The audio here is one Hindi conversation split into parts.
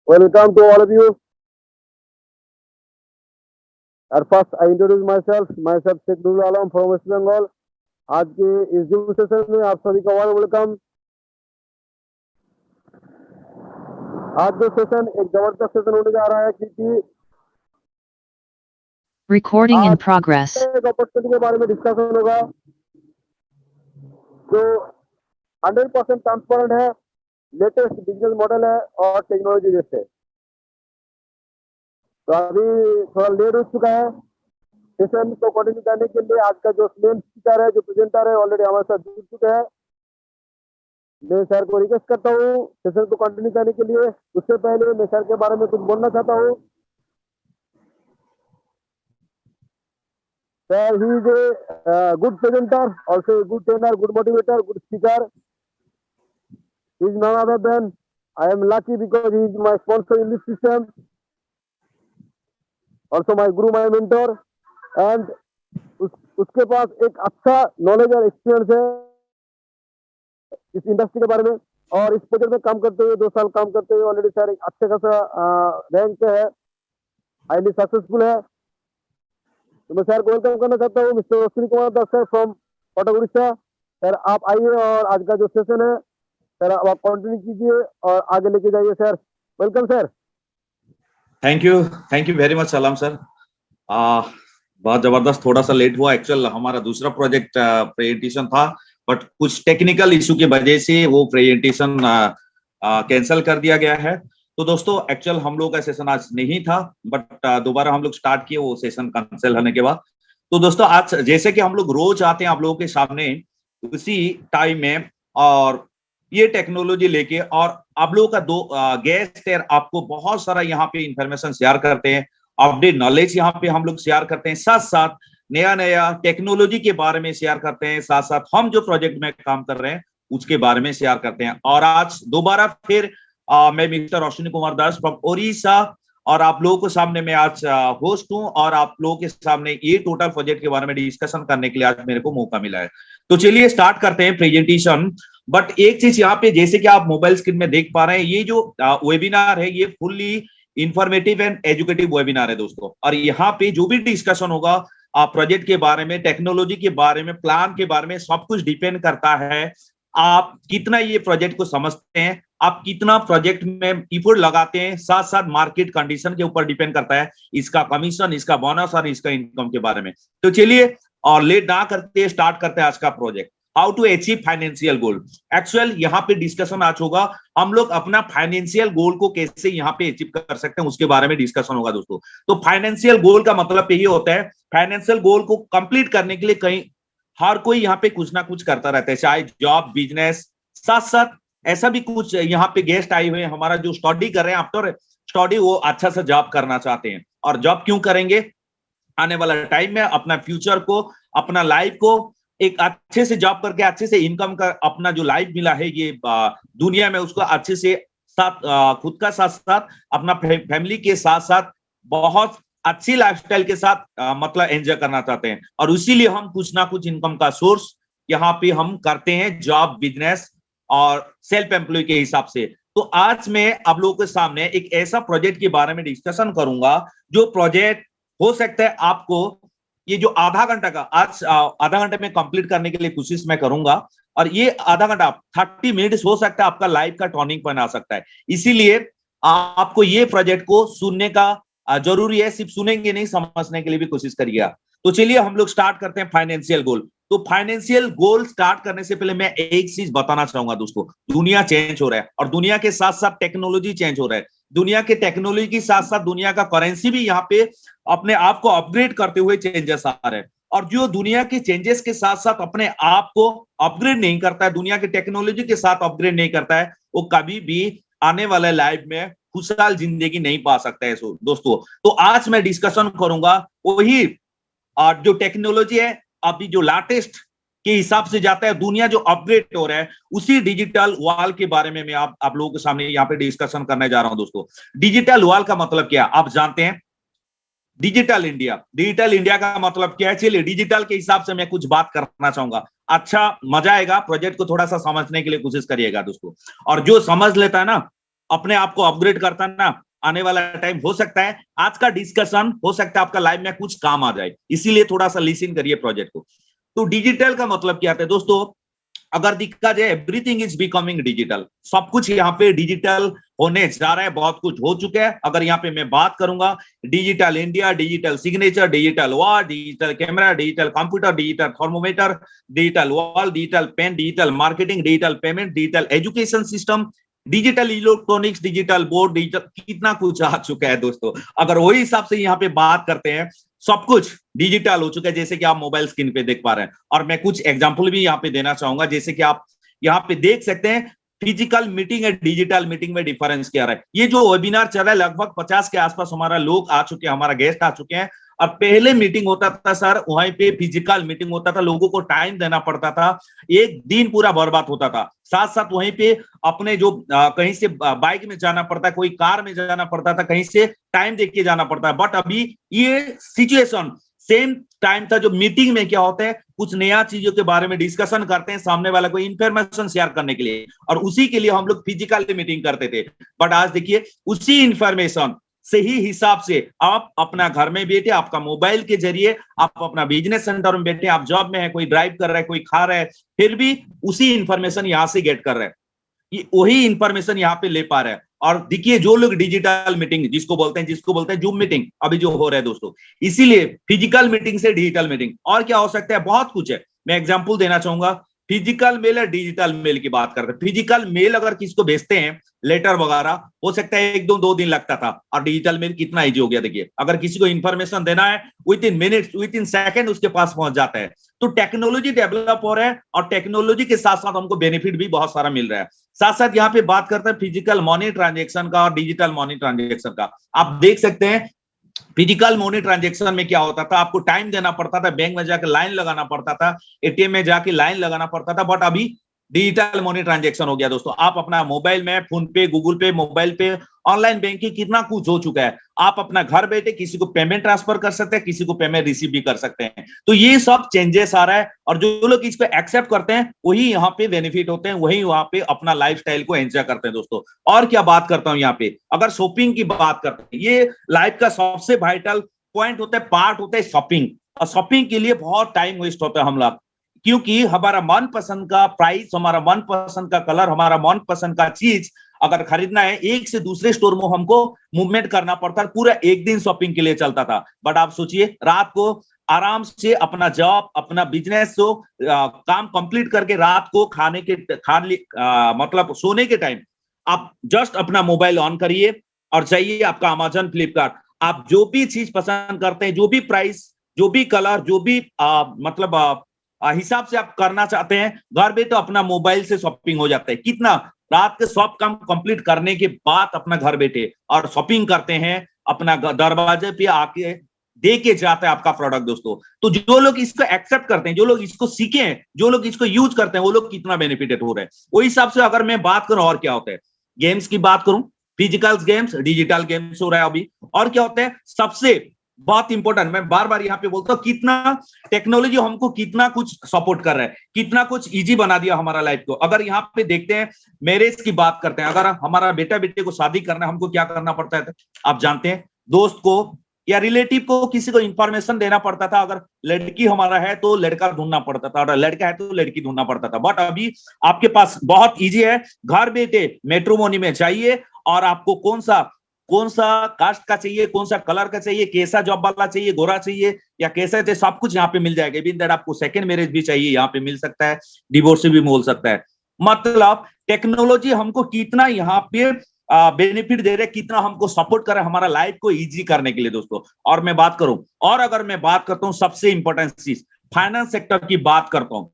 Welcome to all of you. At first, I introduce myself Sheikh Nurul Alam from West Bengal. आज के इस जूम सेशन में आप सभी का वार्म वेलकम। आज जो सेशन एक जबरदस्त सेशन होने जा रहा है क्योंकि Recording in progress. एक अपॉर्चुनिटी के बारे में डिस्कशन होगा जो 100% ट्रांसपेरेंट है, लेटेस्ट बिजनेस मॉडल है और टेक्नोलॉजी बेस्ड है। तो अभी थोड़ा लेट हो चुका है। सेशन को कंटिन्यू करने के लिए आज का जो मेन स्पीकर है, जो प्रेजेंटर है, ऑलरेडी हमारे साथ जुड़ चुके हैं। मैं सर को रिक्वेस्ट करता हूँ सेशन को कंटिन्यू करने के लिए। उससे पहले मैं सर के बारे में कुछ बोलना चाहता हूँ। Sir he is a good presenter, also good trainer, good motivator, good speaker. He is none other than I am lucky because he is my sponsor in this system. Also my guru, my mentor, and उसके पास एक अच्छा नॉलेज और एक्सपीरियंस है इस इंडस्ट्री के बारे में। और इस प्रोजेक्ट में काम करते हुए 2 साल काम करते हुए ऑलरेडी सर एक अच्छे खासा रैंक पे है, हाईली सक्सेसफुल है। तो मैं सर को वेलकम करना चाहता हूँ, mister Ashwini Kumar Das sir from Cuttack Orissa. Sir आप आइए और आज का जो सेशन है सर आप कंटिन्यू कीजिए और आगे लेके जाइए sir. Welcome sir. Thank you very much सलाम सर। बहुत जबरदस्त, थोड़ा सा लेट हुआ। एक्चुअल हमारा दूसरा प्रोजेक्ट प्रेजेंटेशन था, बट कुछ टेक्निकल इशू की वजह से वो प्रेजेंटेशन कैंसिल कर दिया गया है। तो दोस्तों एक्चुअल हम लोग का सेशन आज नहीं था, बट दोबारा हम लोग स्टार्ट किए वो सेशन कैंसिल होने के बाद। तो दोस्तों आज जैसे कि हम लोग रोज आते हैं आप लोगों के सामने उसी टाइम में, और ये टेक्नोलॉजी लेके, और आप लोगों का 2 गेस्ट है, आपको बहुत सारा यहाँ पे इंफॉर्मेशन शेयर करते हैं, अपडेट नॉलेज यहाँ पे हम लोग शेयर करते हैं, साथ साथ नया टेक्नोलॉजी के बारे में शेयर करते हैं, साथ साथ हम जो प्रोजेक्ट में काम कर रहे हैं उसके बारे में शेयर करते हैं। और आज दोबारा फिर मैं मिस्टर अश्विनी कुमार दास फ्रॉम ओडिशा, और आप लोगों के सामने मैं आज होस्ट हूं, और आप लोगों के सामने ये टोटल प्रोजेक्ट के बारे में डिस्कशन करने के लिए आज मेरे को मौका मिला है। तो चलिए स्टार्ट करते हैं प्रेजेंटेशन। बट एक चीज यहाँ पे, जैसे कि आप मोबाइल स्क्रीन में देख पा रहे हैं, ये जो वेबिनार है ये fully informative and educative webinar है दोस्तों। और यहाँ पे जो भी डिस्कशन होगा प्रोजेक्ट के बारे में, टेक्नोलॉजी के बारे में, प्लान के बारे में, सब कुछ डिपेंड करता है आप कितना ये प्रोजेक्ट को समझते हैं, आप कितना प्रोजेक्ट में एफर्ट लगाते हैं, साथ साथ मार्केट कंडीशन के ऊपर डिपेंड करता है इसका कमीशन, इसका बोनस और इसका इनकम के बारे में। तो चलिए और लेट ना करते स्टार्ट करते हैं आज का project, how to achieve financial goal. Actual यहाँ पे डिस्कशन आज होगा, हम लोग अपना फाइनेंशियल गोल को कैसे यहाँ पे अचीव कर सकते हैं उसके बारे में डिस्कशन होगा दोस्तों। तो फाइनेंशियल गोल का मतलब यही होता है, फाइनेंशियल गोल को कंप्लीट करने के लिए कहीं हर कोई यहाँ पे कुछ ना कुछ करता रहता है, चाहे जॉब, बिजनेस, साथ साथ ऐसा भी कुछ यहाँ पे गेस्ट आए हुए हैं हमारा जो स्टडी कर रहे हैं, आफ्टर स्टडी वो अच्छा सा जॉब करना चाहते हैं। और जॉब क्यों करेंगे, आने वाला टाइम में अपना फ्यूचर को, अपना लाइफ को एक अच्छे से जॉब करके अच्छे से इनकम का अपना जो लाइफ मिला है ये दुनिया में, उसको अच्छे से साथ खुद का साथ साथ अपना फैमिली के साथ साथ बहुत अच्छी लाइफस्टाइल के साथ मतलब एंजॉय करना चाहते हैं। और इसीलिए हम कुछ ना कुछ इनकम का सोर्स यहाँ पे हम करते हैं, जॉब, बिजनेस और सेल्फ एम्प्लॉय के हिसाब से। तो आज मैं आप लोगों के सामने एक ऐसा प्रोजेक्ट के बारे में डिस्कशन करूंगा जो प्रोजेक्ट हो सकता है आपको ये जो आधा घंटा का आज आधा घंटे में कंप्लीट करने के लिए कोशिश मैं करूंगा, और ये आधा घंटा 30 मिनट्स हो सकता है आपका लाइफ का टर्निंग पॉइंट आ सकता है। इसीलिए आपको ये प्रोजेक्ट को सुनने का जरूरी है, सिर्फ सुनेंगे नहीं, समझने के लिए भी कोशिश करिएगा। तो चलिए हम लोग स्टार्ट करते हैं फाइनेंशियल गोल। तो फाइनेंशियल गोल स्टार्ट करने से पहले मैं एक चीज बताना चाहूंगा दोस्तों, दुनिया चेंज हो रहा है और दुनिया के साथ साथ टेक्नोलॉजी चेंज हो रहा है। दुनिया के टेक्नोलॉजी के साथ साथ दुनिया का करेंसी भी यहाँ पे अपने आप को अपग्रेड करते हुए चेंजेस आ रहे हैं। और जो दुनिया के चेंजेस के साथ साथ अपने आप को अपग्रेड नहीं करता है, दुनिया के टेक्नोलॉजी के साथ अपग्रेड नहीं करता है, वो कभी भी आने वाले लाइफ में खुशहाल जिंदगी नहीं पा सकता है दोस्तों। तो आज मैं डिस्कशन करूंगा वही जो टेक्नोलॉजी है अभी जो लेटेस्ट के हिसाब से जाता है, दुनिया जो अपग्रेड हो रहा है, उसी डिजिटल वॉल के बारे में मैं आप लोगों के सामने यहाँ पे डिस्कशन करने जा रहा हूं दोस्तों। डिजिटल वॉल का मतलब क्या है आप जानते हैं, डिजिटल इंडिया। डिजिटल इंडिया का मतलब क्या है, चलिए डिजिटल के हिसाब से मैं कुछ बात करना चाहूंगा, अच्छा मजा आएगा, प्रोजेक्ट को थोड़ा सा समझने के लिए कोशिश करिएगा दोस्तों। और जो समझ लेता है ना अपने आप को अपग्रेड करता ना, आने वाला टाइम हो सकता है आज का डिस्कशन हो सकता है आपका लाइफ में कुछ काम आ जाए, इसीलिए थोड़ा सा लिसन करिए प्रोजेक्ट को। तो डिजिटल का मतलब क्या है दोस्तों, अगर देखा जाए एवरीथिंग इज बिकमिंग डिजिटल, सब कुछ यहाँ पे डिजिटल होने जा रहा है, बहुत कुछ हो चुका है। अगर यहाँ पे मैं बात करूंगा digital India, digital signature, digital wall, digital camera, digital computer, digital thermometer, digital wall, digital pen, digital marketing, digital payment, digital education system, digital electronics, digital board, digital, कितना कुछ आ चुका है दोस्तों। अगर वही हिसाब से यहाँ पे बात करते हैं, सब कुछ डिजिटल हो चुका है, जैसे कि आप मोबाइल स्क्रीन पे देख पा रहे हैं। और मैं कुछ एग्जांपल भी यहाँ पे देना चाहूंगा, जैसे कि आप यहाँ पे देख सकते हैं फिजिकल मीटिंग और डिजिटल मीटिंग में डिफरेंस क्या रहा है। ये जो वेबिनार चल रहा है लगभग 50 के आसपास हमारा लोग आ चुके हैं, हमारा गेस्ट आ चुके हैं। अब पहले मीटिंग होता था सर, वहीं पे फिजिकल मीटिंग होता था, लोगों को टाइम देना पड़ता था, एक दिन पूरा बर्बाद होता था। साथ साथ वहीं पे अपने जो कहीं से बाइक में जाना पड़ता है, कोई कार में जाना पड़ता था, कहीं से टाइम देख के जाना पड़ता है। बट अभी ये सिचुएशन सेम टाइम था, जो मीटिंग में क्या होता है, कुछ नया चीजों के बारे में डिस्कशन करते हैं सामने वाला को इंफॉर्मेशन शेयर करने के लिए, और उसी के लिए हम लोग फिजिकली मीटिंग करते थे। बट आज देखिए उसी इंफॉर्मेशन सही हिसाब से आप अपना घर में बैठे, आपका मोबाइल के जरिए आप अपना बिजनेस सेंटर में बैठे, आप जॉब में है, कोई ड्राइव कर रहा है, कोई खा रहा है, फिर भी उसी इंफॉर्मेशन यहां से गेट कर रहा है, वही इंफॉर्मेशन यहाँ पे ले पा रहा है। और देखिए जो लोग डिजिटल मीटिंग जिसको बोलते हैं जूम मीटिंग अभी जो हो रहा है दोस्तों, इसीलिए फिजिकल मीटिंग से डिजिटल मीटिंग और क्या हो सकता है, बहुत कुछ है। मैं एग्जांपल देना चाहूंगा, फिजिकल मेल और डिजिटल मेल की बात करते हैं। फिजिकल मेल अगर किसको भेजते हैं लेटर वगैरह, हो सकता है 1-2 दिन लगता था, और डिजिटल मेल कितना इजी हो गया। देखिए अगर किसी को इंफॉर्मेशन देना है with in minutes, with in second उसके पास पहुंच जाता है। तो टेक्नोलॉजी डेवलप हो रहा है, और टेक्नोलॉजी के साथ साथ हमको बेनिफिट भी बहुत सारा मिल रहा है। साथ साथ यहाँ पे बात करते हैं फिजिकल मनी ट्रांजेक्शन का और डिजिटल मनी ट्रांजेक्शन का। आप देख सकते हैं फिजिकल मनी ट्रांजेक्शन में क्या होता था, आपको टाइम देना पड़ता था, बैंक में जाकर लाइन लगाना पड़ता था, एटीएम में जाके लाइन लगाना पड़ता था। बट अभी डिजिटल मनी ट्रांजेक्शन हो गया दोस्तों, आप अपना मोबाइल में फोन पे, गूगल पे, मोबाइल पे, ऑनलाइन बैंकिंग कितना कुछ हो चुका है। आप अपना घर बैठे किसी को पेमेंट ट्रांसफर कर सकते हैं, किसी को पेमेंट रिसीव भी कर सकते हैं। तो ये सब चेंजेस आ रहा है, और जो लोग इसको एक्सेप्ट करते हैं वही यहाँ पे बेनिफिट होते हैं, वही वहां पे अपना लाइफस्टाइल को एंजॉय करते हैं दोस्तों। और क्या बात करता हूँ यहाँ पे, अगर शॉपिंग की बात करते हैं, ये लाइफ का सबसे वाइटल पॉइंट होता है, पार्ट होता है शॉपिंग। और शॉपिंग के लिए बहुत टाइम वेस्ट होता है हम लोग, क्योंकि हमारा मनपसंद का प्राइस, हमारा मनपसंद का कलर, हमारा मनपसंद का चीज अगर खरीदना है, एक से दूसरे स्टोर में हमको मूवमेंट करना पड़ता है, पूरा एक दिन शॉपिंग के लिए चलता था। बट आप सोचिए रात को आराम से अपना जॉब, अपना बिजनेस को काम कंप्लीट करके रात को मतलब सोने के टाइम आप जस्ट अपना मोबाइल ऑन करिए और जाइए आपका अमेजन, फ्लिपकार्ट, आप जो भी चीज पसंद करते हैं, जो भी प्राइस, जो भी कलर, जो भी मतलब हिसाब से आप करना चाहते हैं, घर बैठे तो अपना मोबाइल से शॉपिंग हो जाता है। कितना रात के सब काम कंप्लीट करने के बाद अपना घर बैठे और शॉपिंग करते हैं, अपना दरवाजे पे आके दे के जाता है आपका प्रोडक्ट दोस्तों। तो जो लोग इसको एक्सेप्ट करते हैं, जो लोग इसको सीखे हैं, जो लोग इसको यूज करते हैं, वो लोग कितना बेनिफिटेड हो रहे हैं। वही हिसाब से अगर मैं बात करूं और क्या होता है, गेम्स की बात करूं, फिजिकल गेम्स, डिजिटल गेम्स हो रहा है अभी। और क्या होता है, सबसे बहुत इंपॉर्टेंट, मैं बार बार यहाँ पे बोलता हूँ, कितना टेक्नोलॉजी हमको कितना कुछ सपोर्ट कर रहा है, कितना कुछ इजी बना दिया हमारा लाइफ को। अगर यहाँ पे देखते हैं, मैरिज की बात करते हैं, अगर हमारा बेटा बेटे को शादी करना है, हमको क्या करना पड़ता है, आप जानते हैं, दोस्त को या रिलेटिव को किसी को इंफॉर्मेशन देना पड़ता था। अगर लड़की हमारा है तो लड़का ढूंढना पड़ता था, और लड़का है तो लड़की ढूंढना पड़ता था। बट अभी आपके पास बहुत इजी है, घर बैठे मैट्रिमोनी में जाइए, और आपको कौन सा कास्ट का चाहिए, कौन सा कलर का चाहिए, कैसा जॉब वाला चाहिए, गोरा चाहिए या कैसा चाहिए, सब कुछ यहाँ पे मिल जाएगा। इवन दैट आपको सेकंड मैरिज भी चाहिए, यहाँ पे मिल सकता है, डिवोर्स भी मिल सकता है। मतलब टेक्नोलॉजी हमको कितना यहाँ पे बेनिफिट दे रहे, कितना हमको सपोर्ट कर रहा है हमारा लाइफ को इजी करने के लिए दोस्तों। और मैं बात करूं, और अगर मैं बात करता हूं सबसे इंपॉर्टेंट चीज, फाइनेंस सेक्टर की बात करता हूं,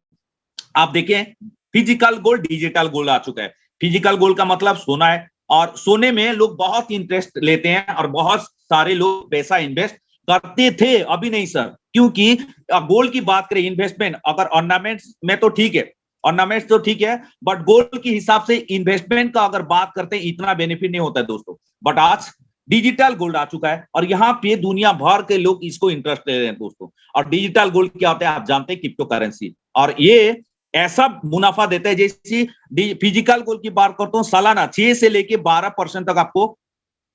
आप देखें फिजिकल गोल्ड, डिजिटल गोल्ड आ चुका है। फिजिकल गोल्ड का मतलब सोना है, और सोने में लोग बहुत इंटरेस्ट लेते हैं, और बहुत सारे लोग पैसा इन्वेस्ट करते थे, अभी नहीं सर, क्योंकि गोल्ड की बात करें इन्वेस्टमेंट, अगर ऑर्नामेंट्स में तो ठीक है, ऑर्नामेंट्स तो ठीक है, बट गोल्ड के हिसाब से इन्वेस्टमेंट का अगर बात करते हैं, इतना बेनिफिट नहीं होता है दोस्तों। बट आज डिजिटल गोल्ड आ चुका है, और यहाँ पे दुनिया भर के लोग इसको इंटरेस्ट ले रहे हैं दोस्तों। और डिजिटल गोल्ड क्या होता है आप जानते हैं, क्रिप्टो करेंसी। और ये ऐसा मुनाफा देता है, जैसे फिजिकल गोल्ड की बात करता हूँ सालाना 6 से लेके 12% तक आपको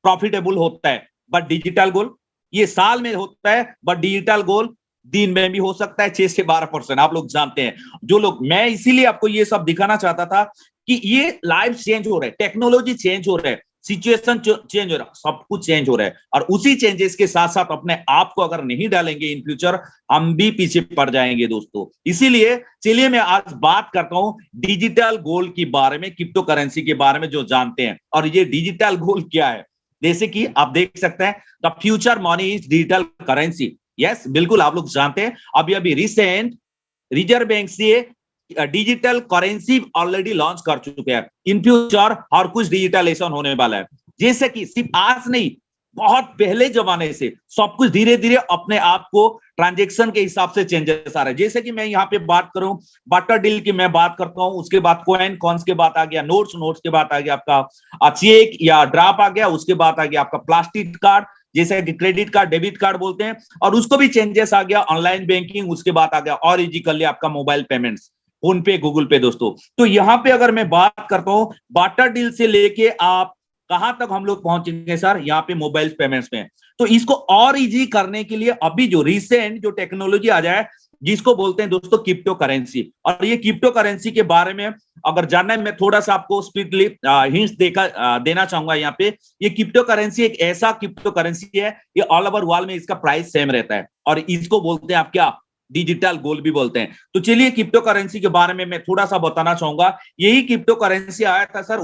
प्रॉफिटेबल होता है। बट डिजिटल गोल्ड ये साल में होता है, बट डिजिटल गोल्ड दिन में भी हो सकता है 6 से 12%, आप लोग जानते हैं। जो लोग, मैं इसीलिए आपको ये सब दिखाना चाहता था कि ये लाइफ चेंज हो रहा है, टेक्नोलॉजी चेंज हो रहा है, सिचुएशन चेंज हो रहा है, सब कुछ चेंज हो रहा है। और उसी चेंजेस के साथ साथ अपने आप को अगर नहीं डालेंगे इन फ्यूचर, हम भी पीछे पड़ जाएंगे दोस्तों। इसीलिए चलिए मैं आज बात करता हूं डिजिटल गोल्ड के बारे में, क्रिप्टो करेंसी के बारे में जो जानते हैं। और ये डिजिटल गोल्ड क्या है, जैसे कि आप देख सकते हैं, the future money is digital currency. Yes, बिल्कुल आप लोग जानते हैं। अभी अभी रिसेंट रिजर्व बैंक से डिजिटल करेंसी ऑलरेडी लॉन्च कर चुके हैं। इन फ्यूचर हर कुछ डिजिटलाइजेशन होने वाला है, जैसे कि सिर्फ आज नहीं, बहुत पहले जमाने से सब कुछ धीरे धीरे अपने आप को ट्रांजेक्शन के हिसाब से चेंजेस आ रहे हैं। जैसे कि मैं यहाँ पे बात करूं बाटर डील की, मैं बात करता हूं, उसके बाद कॉइन कॉन्स के बाद आ गया नोट्स, नोट्स के बाद आ गया आपका चेक या ड्राप आ गया, उसके बाद आ गया आपका प्लास्टिक कार्ड, जैसे कि क्रेडिट कार्ड, डेबिट कार्ड बोलते हैं, और उसको भी चेंजेस आ गया ऑनलाइन बैंकिंग, उसके बाद आ गया और इजी कर लिया आपका मोबाइल पेमेंट्स, फोन पे, गूगल पे दोस्तों। तो यहाँ पे अगर मैं बात करता हूँ बाटर डील से लेके आप कहां तक हम लोग पहुंचेंगे सर, यहाँ पे मोबाइल पेमेंट्स में। तो इसको और इजी करने के लिए अभी जो रिसेंट जो टेक्नोलॉजी आ जाए, जिसको बोलते हैं दोस्तों क्रिप्टो करेंसी। और ये क्रिप्टो करेंसी के बारे में अगर जानना है, मैं थोड़ा सा आपको स्पीडली हिंट्स देना चाहूंगा यहाँ पे। ये क्रिप्टो करेंसी एक ऐसा क्रिप्टो करेंसी है, ये ऑल ओवर वर्ल्ड में इसका प्राइस सेम रहता है, और इसको बोलते हैं आप क्या, डिजिटल गोल्ड भी बोलते हैं। तो चलिए क्रिप्टो करेंसी के बारे में मैं थोड़ा सा बताना चाहूंगा। यही क्रिप्टो करेंसी आया था सर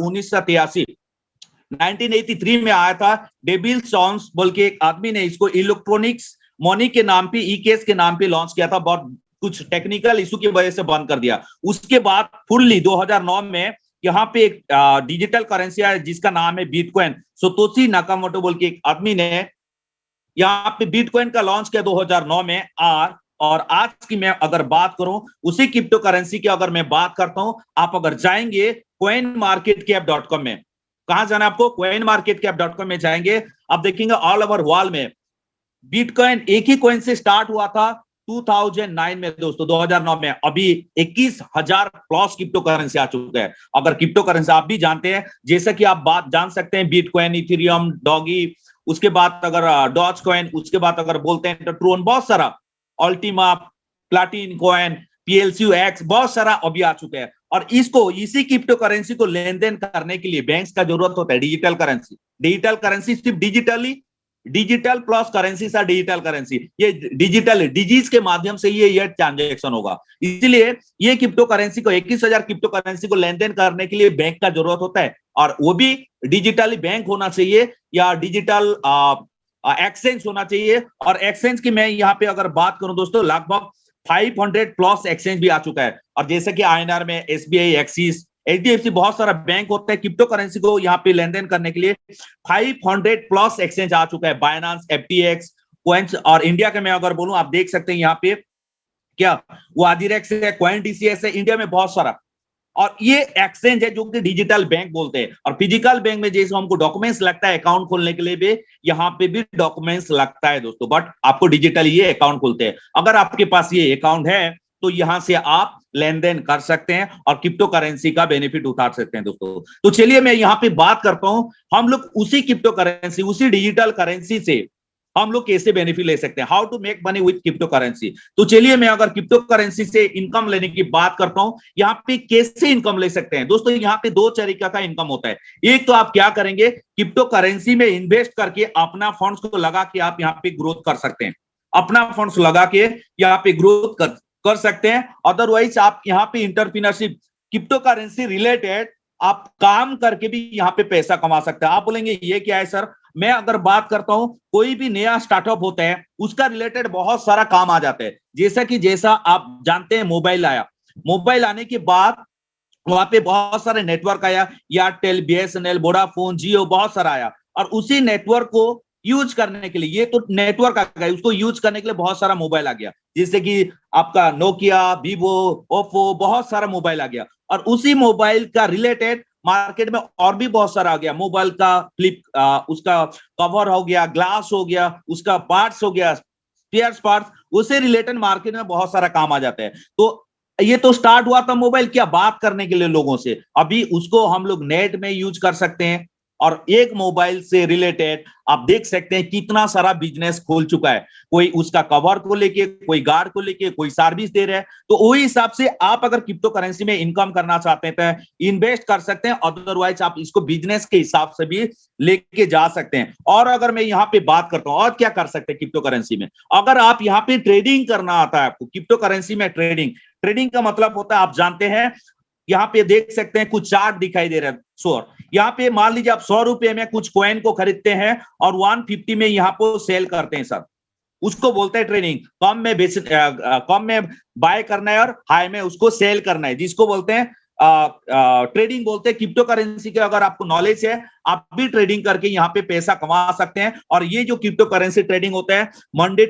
1983 में आया था। डेबिल सॉन्स बोल के एक आदमी ने इसको इलेक्ट्रॉनिक्स मनी के नाम पे, ई केस के नाम पे लॉन्च किया था, बहुत कुछ टेक्निकल इशू की वजह से बंद कर दिया। उसके बाद फुल्ली 2009 में यहाँ पे एक डिजिटल करेंसी आया जिसका नाम है बिटकॉइन। सतोशी नाकामोटो बोल के एक आदमी ने यहाँ पे बिटकॉइन का लॉन्च किया 2009 में। और आज की मैं अगर बात करूं उसी क्रिप्टो करेंसी की अगर मैं बात करता हूं, आप अगर जाएंगे coinmarketcap.com में, कहां जाना है आपको, coinmarketcap.com में जाएंगे, आप देखेंगे ऑल ओवर वर्ल्ड में बिटकॉइन एक ही कॉइन से स्टार्ट हुआ था 2009 में दोस्तों, 2009 में। अभी 21,000 प्लस क्रिप्टो करेंसी आ चुके हैं। अगर क्रिप्टो करेंसी आप भी जानते हैं, जैसा कि आप बात जान सकते हैं, बिटकॉइन, इथेरियम, डॉगी, उसके बाद अगर डॉज कॉइन, उसके बाद अगर बोलते हैं तो ट्रोन, बहुत सारा, अल्टीमा, प्लाटिन कॉइन, पीएलसी एक्स, बहुत सारा अभी आ चुके हैं। और इसको, इसी क्रिप्टो करेंसी को लेन देन करने के लिए बैंक्स का जरूरत होता है डिजिटल करेंसी। डिजिटल करेंसी सिर्फ डिजिटल प्लस करेंसी सा डिजिटल करेंसी, ये डिजिटल डिजीज के माध्यम से ये ट्रांजेक्शन होगा। इसीलिए ये क्रिप्टो करेंसी को 21,000 क्रिप्टो करेंसी को लेन देन करने के लिए बैंक का जरूरत होता है, और वो भी डिजिटली बैंक होना चाहिए या डिजिटल एक्सचेंज होना चाहिए। और एक्सचेंज की मैं यहाँ पे अगर बात करूं दोस्तों, लगभग 500 प्लस एक्सचेंज भी आ चुका है। और जैसे कि आईएनआर में एसबीआई, एक्सिस, एचडीएफसी, बहुत सारा बैंक होता है, क्रिप्टो करेंसी को यहाँ पे लेन देन करने के लिए 500 प्लस एक्सचेंज आ चुका है। बाइनांस, एफटीएक्स, कॉइन्स, और इंडिया के मैं अगर बोलूं, आप देख सकते हैं यहाँ पे क्या, वो आदिरेक्स है, कॉइन डीसीएस है, इंडिया में बहुत सारा। और ये एक्सचेंज है जो कि डिजिटल बैंक बोलते हैं। और फिजिकल बैंक में जैसे हमको डॉक्यूमेंट्स लगता है अकाउंट खोलने के लिए भी, यहाँ पे भी डॉक्यूमेंट्स लगता है दोस्तों, बट आपको डिजिटल ये अकाउंट खोलते हैं। अगर आपके पास ये अकाउंट है तो यहां से आप लेन देन कर सकते हैं और क्रिप्टो करेंसी का बेनिफिट उठा सकते हैं दोस्तों। तो चलिए मैं यहाँ पे बात करता हूं, हम लोग उसी क्रिप्टो करेंसी, उसी डिजिटल करेंसी से हम लोग कैसे बेनिफिट ले सकते हैं, how to make money with crypto currency. तो चलिए मैं अगर क्रिप्टो करेंसी से इनकम लेने की बात करता हूं, यहाँ पे कैसे इनकम ले सकते हैं दोस्तों। यहाँ पे दो तरीका का इनकम होता है। एक तो आप क्या करेंगे, क्रिप्टो करेंसी में इन्वेस्ट करके अपना फंड्स को लगा के आप यहाँ पे ग्रोथ कर सकते हैं, अपना फंड्स लगा के यहाँ पे ग्रोथ कर सकते हैं। अदरवाइज आप यहाँ पे इंटरप्रीनरशिप, क्रिप्टो करेंसी रिलेटेड आप काम करके भी यहाँ पे पैसा कमा सकते हैं। आप बोलेंगे ये क्या है सर, मैं अगर बात करता हूं, कोई भी नया स्टार्टअप होता है उसका रिलेटेड बहुत सारा काम आ जाता है। जैसा आप जानते हैं, मोबाइल आया, मोबाइल आने के बाद वहां पे बहुत सारे नेटवर्क आया, एयरटेल, बीएसएनएल, वोडाफोन, जियो, बहुत सारा आया। और उसी नेटवर्क को यूज करने के लिए, ये तो नेटवर्क आ गया, उसको यूज करने के लिए बहुत सारा मोबाइल आ गया, जैसे कि आपका नोकिया, वीवो, ओप्पो, बहुत सारा मोबाइल आ गया। और उसी मोबाइल का रिलेटेड मार्केट में और भी बहुत सारा आ गया, मोबाइल का फ्लिप, उसका कवर हो गया, ग्लास हो गया, उसका पार्ट्स हो गया, स्पेयर पार्ट्स, उससे रिलेटेड मार्केट में बहुत सारा काम आ जाता है। तो ये तो स्टार्ट हुआ था मोबाइल क्या बात करने के लिए लोगों से, अभी उसको हम लोग नेट में यूज कर सकते हैं। और एक मोबाइल से रिलेटेड आप देख सकते हैं कितना सारा बिजनेस खोल चुका है, कोई उसका कवर को लेके, कोई गार्ड को लेके, कोई सर्विस दे रहा है। तो वही हिसाब से आप अगर क्रिप्टो करेंसी में इनकम करना चाहते हैं तो इन्वेस्ट कर सकते हैं, अदरवाइज आप इसको बिजनेस के हिसाब से भी लेके जा सकते हैं। और अगर मैं यहाँ पे बात करता हूँ और क्या कर सकते हैं क्रिप्टो करेंसी में, अगर आप यहाँ पे ट्रेडिंग करना आता है आपको क्रिप्टो करेंसी में, ट्रेडिंग ट्रेडिंग का मतलब होता है आप जानते हैं, यहाँ पे देख सकते हैं कुछ चार्ट दिखाई दे रहा है सर, यहाँ पे मान लीजिए आप 100 रुपए में कुछ कॉइन को खरीदते हैं और 150 में यहाँ पे सेल करते हैं सर, उसको बोलते हैं ट्रेडिंग। कम में कम में बाय करना है और हाई में उसको सेल करना है, जिसको बोलते हैं ट्रेडिंग बोलते हैं। क्रिप्टो करेंसी के अगर आपको नॉलेज है आप भी ट्रेडिंग करके यहाँ पे पैसा कमा सकते हैं। और ये जो क्रिप्टो करेंसी ट्रेडिंग होता है मंडे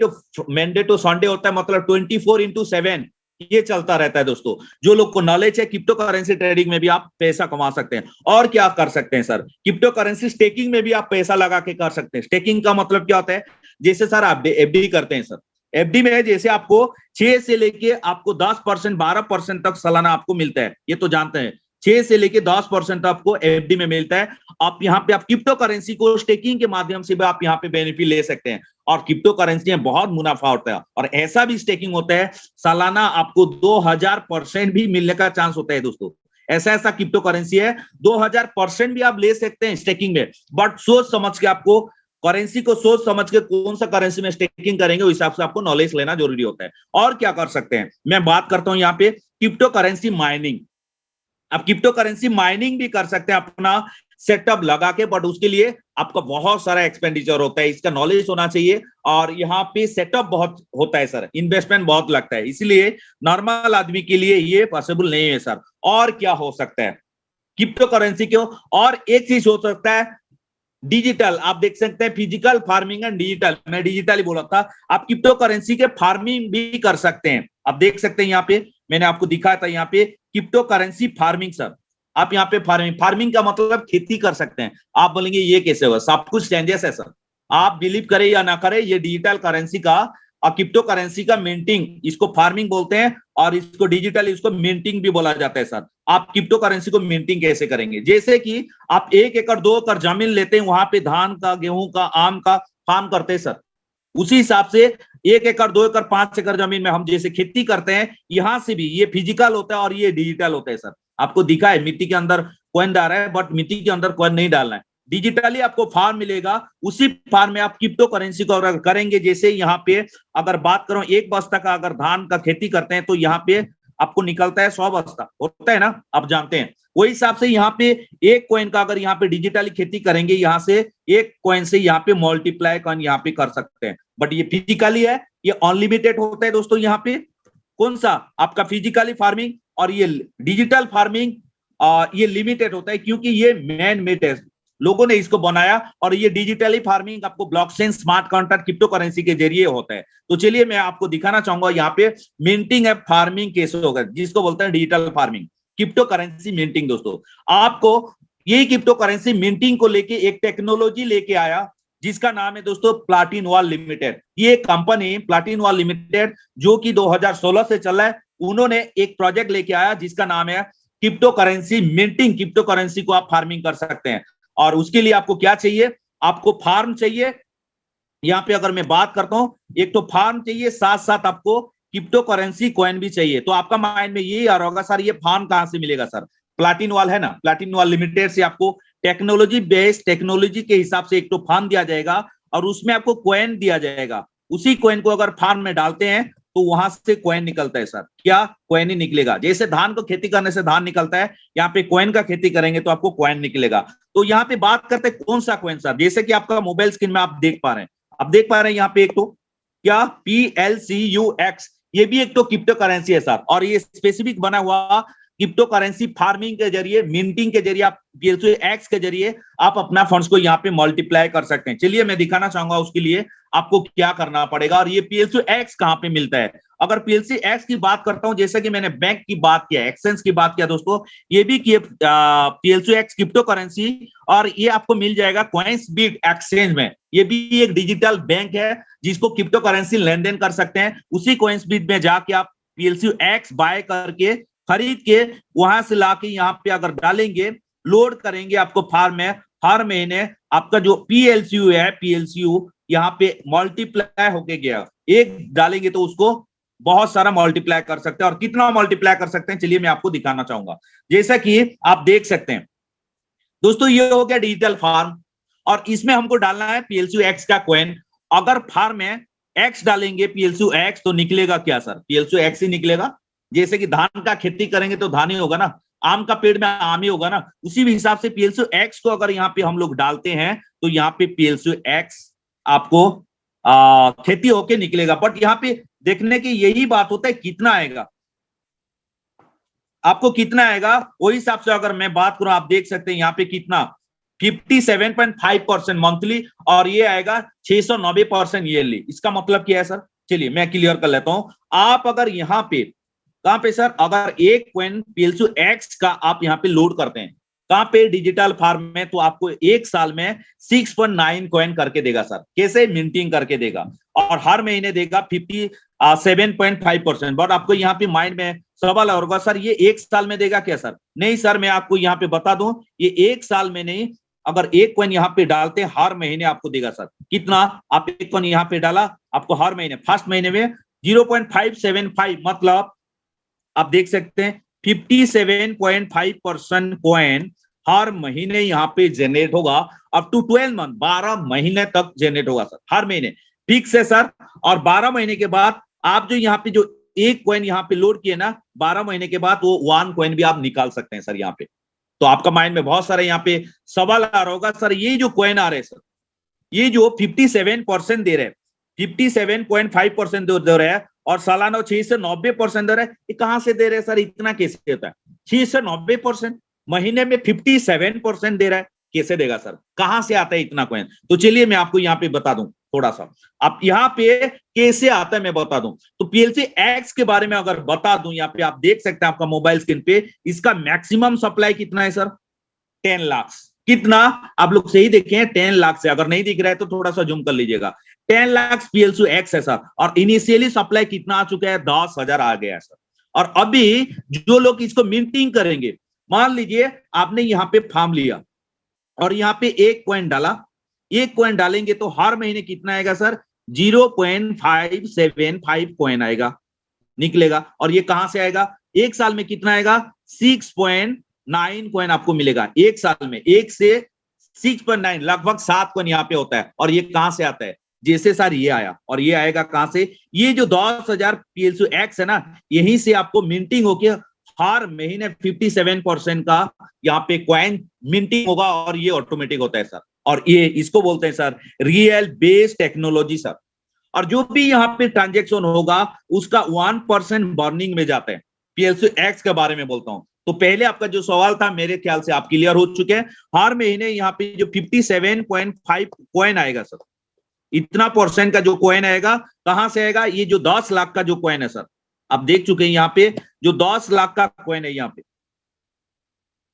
टू संडे होता है, मतलब 24/7 ये चलता रहता है दोस्तों। जो लोग को नॉलेज है क्रिप्टो करेंसी ट्रेडिंग में भी आप पैसा कमा सकते हैं। और क्या कर सकते हैं सर, क्रिप्टो करेंसी स्टेकिंग में भी आप पैसा लगा के कर सकते हैं। स्टेकिंग का मतलब क्या होता है, जैसे सर आप एफडी करते हैं सर, एफडी में जैसे आपको 6 से लेके आपको 10% 12% तक सालाना आपको मिलता है, ये तो जानते हैं 6 से लेके 10% आपको एफडी में मिलता है। आप यहाँ पे आप क्रिप्टो करेंसी को स्टेकिंग के माध्यम से भी आप यहाँ पे बेनिफिट ले सकते हैं। और क्रिप्टो करेंसी में बहुत मुनाफा होता है और ऐसा भी स्टेकिंग होता है सालाना आपको 2000% भी मिलने का चांस होता है दोस्तों। ऐसा ऐसा क्रिप्टो करेंसी है 2000% भी आप ले सकते हैं स्टेकिंग में, बट सोच समझ के आपको करेंसी को सोच समझ के कौन सा करेंसी में स्टेकिंग करेंगे उस हिसाब से आपको नॉलेज लेना जरूरी होता है। और क्या कर सकते हैं, मैं बात करता हूं यहाँ पे क्रिप्टो करेंसी माइनिंग। आप क्रिप्टो करेंसी माइनिंग भी कर सकते हैं अपना सेटअप लगा के, बट उसके लिए आपका बहुत सारा एक्सपेंडिचर होता है, इसका नॉलेज होना चाहिए। और यहाँ पे सेटअप बहुत होता है सर, इन्वेस्टमेंट बहुत लगता है, इसलिए नॉर्मल आदमी के लिए ये पॉसिबल नहीं है सर। और क्या हो सकता है क्रिप्टो करेंसी क्यों, और एक चीज हो सकता है डिजिटल, आप देख सकते हैं फिजिकल फार्मिंग एंड डिजिटल, मैं डिजिटल ही बोला था। आप क्रिप्टो करेंसी के फार्मिंग भी कर सकते हैं। आप देख सकते हैं यहाँ पे मैंने आपको दिखाया था, यहाँ पे क्रिप्टो करेंसी फार्मिंग सर। आप यहाँ पे फार्मिंग का मतलब खेती कर सकते हैं। आप बोलेंगे ये कैसे होगा, सब कुछ चेंजेस है सर, आप बिलीव करें या ना करें, ये डिजिटल करेंसी का और क्रिप्टो करेंसी का मिंटिंग, इसको फार्मिंग बोलते हैं और इसको डिजिटल, इसको मिंटिंग भी बोला जाता है सर। आप क्रिप्टो करेंसी को मिंटिंग कैसे करेंगे, जैसे कि आप 1 एकड़ 2 एकड़ जमीन लेते हैं, वहां पे धान का, गेहूं का, आम का फार्म करते हैं सर। उसी हिसाब से 1 एकड़ 2 एकड़ 5 एकड़ जमीन में हम जैसे खेती करते हैं, यहां से भी ये फिजिकल होता है और ये डिजिटल होता है सर। आपको दिखा है मिट्टी के अंदर कॉइन डाल रहा है, बट मिट्टी के अंदर कॉइन नहीं डालना है, डिजिटली आपको फार्म मिलेगा। उसी फार्म में आप क्रिप्टो करेंसी को अगर करेंगे, जैसे यहाँ पे अगर बात करूं 1 बस्ता का अगर धान का खेती करते हैं तो यहाँ पे आपको निकलता है 100 बस्ता, होता है ना, आप जानते हैं। वही हिसाब से यहाँ पे 1 कॉइन का अगर यहाँ पे डिजिटली खेती करेंगे, यहाँ से 1 कॉइन से यहाँ पे मल्टीप्लाई कॉइन यहाँ पे कर सकते हैं। बट ये फिजिकली है, ये अनलिमिटेड होता है दोस्तों। यहाँ पे कौन सा आपका फिजिकली फार्मिंग और ये डिजिटल फार्मिंग ये लिमिटेड होता है, क्योंकि ये मैन मेड है, लोगों ने इसको बनाया। और ये डिजिटली फार्मिंग आपको blockchain smart contract crypto currency के जरिए होता है। तो चलिए मैं आपको दिखाना चाहूंगा यहाँ पे मिंटिंग एप फार्मिंग कैसे होगा, जिसको बोलते हैं digital farming, crypto currency minting. दोस्तों आपको ये क्रिप्टो करेंसी मिंटिंग को लेके एक टेक्नोलॉजी लेके आया जिसका नाम है दोस्तों प्लाटिन वॉल लिमिटेड। ये कंपनी प्लाटिन वॉल लिमिटेड जो कि 2016 से चल रहा है, उन्होंने एक प्रोजेक्ट लेके आया जिसका नाम है crypto currency minting. Crypto currency को आप फार्मिंग कर सकते हैं और उसके लिए आपको क्या चाहिए, आपको फार्म चाहिए। यहाँ पे अगर मैं बात करता हूं, एक तो फार्म चाहिए, साथ साथ आपको क्रिप्टो करेंसी कॉइन भी चाहिए। तो आपका माइंड में यही आ रहा होगा सर ये फार्म कहां से मिलेगा सर, प्लाटिन वॉल है ना, प्लाटिन वॉल लिमिटेड से आपको टेक्नोलॉजी बेस्ड टेक्नोलॉजी के हिसाब से एक तो फार्म दिया जाएगा और उसमें आपको कॉइन दिया जाएगा। उसी कॉइन को अगर फार्म में डालते हैं तो वहां से कॉइन निकलता है सर, क्या कॉइन ही निकलेगा। जैसे धान को खेती करने से धान निकलता है, यहाँ पे कॉइन का खेती करेंगे तो आपको कॉइन निकलेगा। तो यहाँ पे बात करते हैं कौन सा कॉइन सर, जैसे कि आपका मोबाइल स्क्रीन में आप देख पा रहे हैं, आप देख पा रहे हैं यहाँ पे एक तो क्या PLCUX, ये भी एक तो क्रिप्टो करेंसी है सर। और ये स्पेसिफिक बना हुआ क्रिप्टो करेंसी फार्मिंग के जरिए, मिंटिंग के जरिए, आप PLCUX के जरिए आप अपना फंड्स को यहाँ पे मल्टीप्लाई कर सकते हैं। चलिए मैं दिखाना चाहूंगा उसके लिए आपको क्या करना पड़ेगा और ये PLCUX कहाँ पे मिलता है। अगर PLCUX की बात करता हूं, जैसे कि मैंने बैंक की बात किया, एक्सचेंज की बात किया दोस्तों, ये भी PLCUX क्रिप्टो करेंसी और ये आपको मिल जाएगा कॉइन्सबिट एक्सचेंज में। ये भी एक डिजिटल बैंक है जिसको क्रिप्टो करेंसी लेन देन कर सकते हैं। उसी कॉइन्सबिट में जाके आप PSU X बाय करके खरीद के वहां से लाके यहाँ पे अगर डालेंगे, लोड करेंगे आपको फार्म में, हर महीने आपका जो PLCU है, PLCU यहाँ पे मल्टीप्लाई होके गया, एक डालेंगे तो उसको बहुत सारा मल्टीप्लाई कर सकते हैं। और कितना मल्टीप्लाई कर सकते हैं, चलिए मैं आपको दिखाना चाहूंगा। जैसा कि आप देख सकते हैं दोस्तों, ये हो गया डिजिटल फार्म, और इसमें हमको डालना है PLCU X का कॉइन। अगर फार्म में X डालेंगे PLCU X तो निकलेगा क्या सर? PLCU X ही निकलेगा। जैसे कि धान का खेती करेंगे तो धान ही होगा ना, आम का पेड़ में आम ही होगा ना, उसी भी हिसाब से PLCU X को अगर यहाँ पे हम लोग डालते हैं तो यहाँ पे PLCU X आपको खेती होके निकलेगा। बट यहाँ पे देखने की यही बात होता है कितना आएगा, आपको कितना आएगा वही हिसाब से अगर मैं बात करूं, आप देख सकते हैं यहाँ पे कितना 57.5% मंथली, और ये आएगा 690% ईयरली। इसका मतलब क्या है सर? चलिए मैं क्लियर कर लेता हूं। आप अगर यहाँ पे, कहां पे सर, अगर एक कॉइन PLCU X का आप यहाँ पे लोड करते हैं, कहां पे? डिजिटल फार्म में, तो आपको एक साल में 6.9 कॉइन करके देगा सर। कैसे? मिंटिंग करके देगा, और हर महीने देगा 57.5%। बट आपको यहाँ पे माइंड में सवाल होगा, सर ये एक साल में देगा क्या सर? नहीं सर, मैं आपको यहाँ पे बता दूं, ये एक साल में नहीं, अगर एक कॉइन यहाँ पे डालते हैं हर महीने आपको देगा सर। कितना? आप एक कॉइन यहाँ पे डाला, आपको हर महीने, फर्स्ट महीने में 0.575, मतलब आप देख सकते हैं 57.5% कॉइन हर महीने यहाँ पे जनरेट होगा, अप टू 12 मंथ, 12 महीने तक जनरेट होगा सर, हर महीने फिक्स है सर। और 12 महीने के बाद आप जो यहाँ पे जो एक कॉइन यहाँ पे लोड किए ना, 12 महीने के बाद वो 1 कॉइन भी आप निकाल सकते हैं सर यहाँ पे। तो आपका माइंड में बहुत सारे यहाँ पे सवाल आ रहा होगा, सर ये जो कॉइन आ रहे हैं सर, ये जो 57% दे रहे हैं, 57.5% दे रहे हैं, और सालाना 6 से 90% दे रहे हैं, ये कहां से दे रहे हैं सर? इतना कैसे होता है? 6 से 90%, महीने में 57% दे रहा है, कैसे देगा सर? कहां से आता है इतना कॉइन? तो चलिए मैं आपको यहाँ पे बता दूं थोड़ा सा, आप यहाँ पे कैसे आता है मैं बता दूं। तो PLCU X के बारे में अगर बता दूं, यहाँ पे आप देख सकते हैं आपका मोबाइल स्क्रीन पे, इसका मैक्सिमम सप्लाई कितना है सर? 10 लाख। कितना? आप लोग सही देखें, 10 लाख से, अगर नहीं दिख रहा है तो थोड़ा सा जूम कर लीजिएगा। 10 लाख PLCU X है सर, और इनिशियली सप्लाई कितना आ चुका है? 10,000 आ गया है सर। और अभी जो लोग इसको मिंटिंग करेंगे, मान लीजिए आपने यहाँ पे फार्म लिया और यहाँ पे एक कॉइन डाला, एक कॉइन डालेंगे तो हर महीने कितना आएगा सर? 0.575 कॉइन आएगा, निकलेगा। और ये कहां से आएगा? एक साल में कितना आएगा? 6.9 कॉइन आपको मिलेगा एक साल में। 1 से 6.9, लगभग 7 कॉइन यहाँ पे होता है। और ये कहां से आता है? जैसे सर ये आया, और ये आएगा कहां से? ये जो 10,000 PLCU X है ना, यहीं से आपको मिंटिंग होके हर महीने 57% का यहाँ पे कॉइन मिंटिंग होगा, और ये ऑटोमेटिक होता है सर। और ये इसको बोलते हैं sir real based technology sir. और जो भी यहाँ पे ट्रांजेक्शन होगा उसका 1% बर्निंग में जाता है। PLCU X के बारे में बोलता हूं। तो पहले आपका जो सवाल था मेरे ख्याल से आप क्लियर हो चुके हैं। हर महीने यहाँ पे जो 57.5 कॉइन आएगा सर, इतना % का जो कॉइन आएगा, कहां से आएगा? ये जो 10 लाख का जो कॉइन है सर, आप देख चुके हैं यहाँ पे जो 10 लाख का कॉइन है, यहाँ पे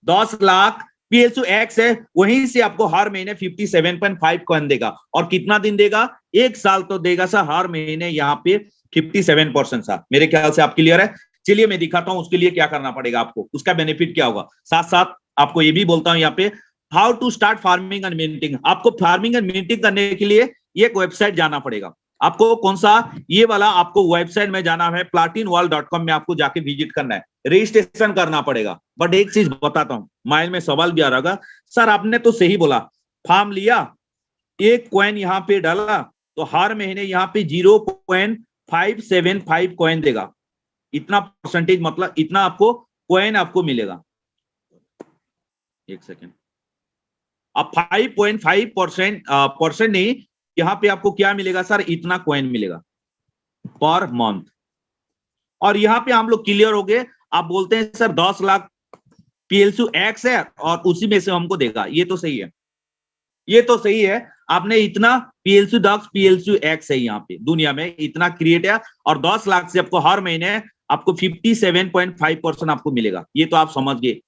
10 लाख PLCU X है, वहीं से आपको हर महीने 57.5 कॉइन देगा। और कितना दिन देगा? एक साल तो देगा सर, हर महीने यहाँ पे 57% सर। मेरे ख्याल से आप क्लियर है। चलिए मैं दिखाता हूं उसके लिए क्या करना पड़ेगा आपको, उसका बेनिफिट क्या होगा। साथ साथ आपको ये भी बोलता हूं यहाँ पे how to start farming and minting. आपको फार्मिंग एंड मिंटिंग करने के लिए एक वेबसाइट जाना पड़ेगा। आपको कौन सा? ये वाला आपको वेबसाइट में जाना है, platinworld.com में आपको जाके विजिट करना है, रजिस्ट्रेशन करना पड़ेगा। बट एक चीज बताता हूं, माइंड में सवाल भी आ रहा होगा, सर आपने तो सही बोला, फार्म लिया, एक कॉइन यहाँ पे डाला, तो हर महीने यहाँ पे 0.575 कॉइन देगा, इतना %, मतलब इतना आपको कॉइन आपको मिलेगा। एक सेकेंड, अब 5.5% नहीं, यहाँ पे आपको क्या मिलेगा सर? इतना कॉइन मिलेगा पर मंथ। और यहाँ पे हम लोग क्लियर हो गए। आप बोलते हैं सर 10 लाख PLCU X है और उसी में से हमको देगा, ये तो सही है, ये तो सही है। आपने इतना PLCU X है यहाँ पे दुनिया में, इतना क्रिएट है, और 10 लाख से आपको हर महीने आपको 57.5% आपको मिलेगा। ये तो आप समझ गए।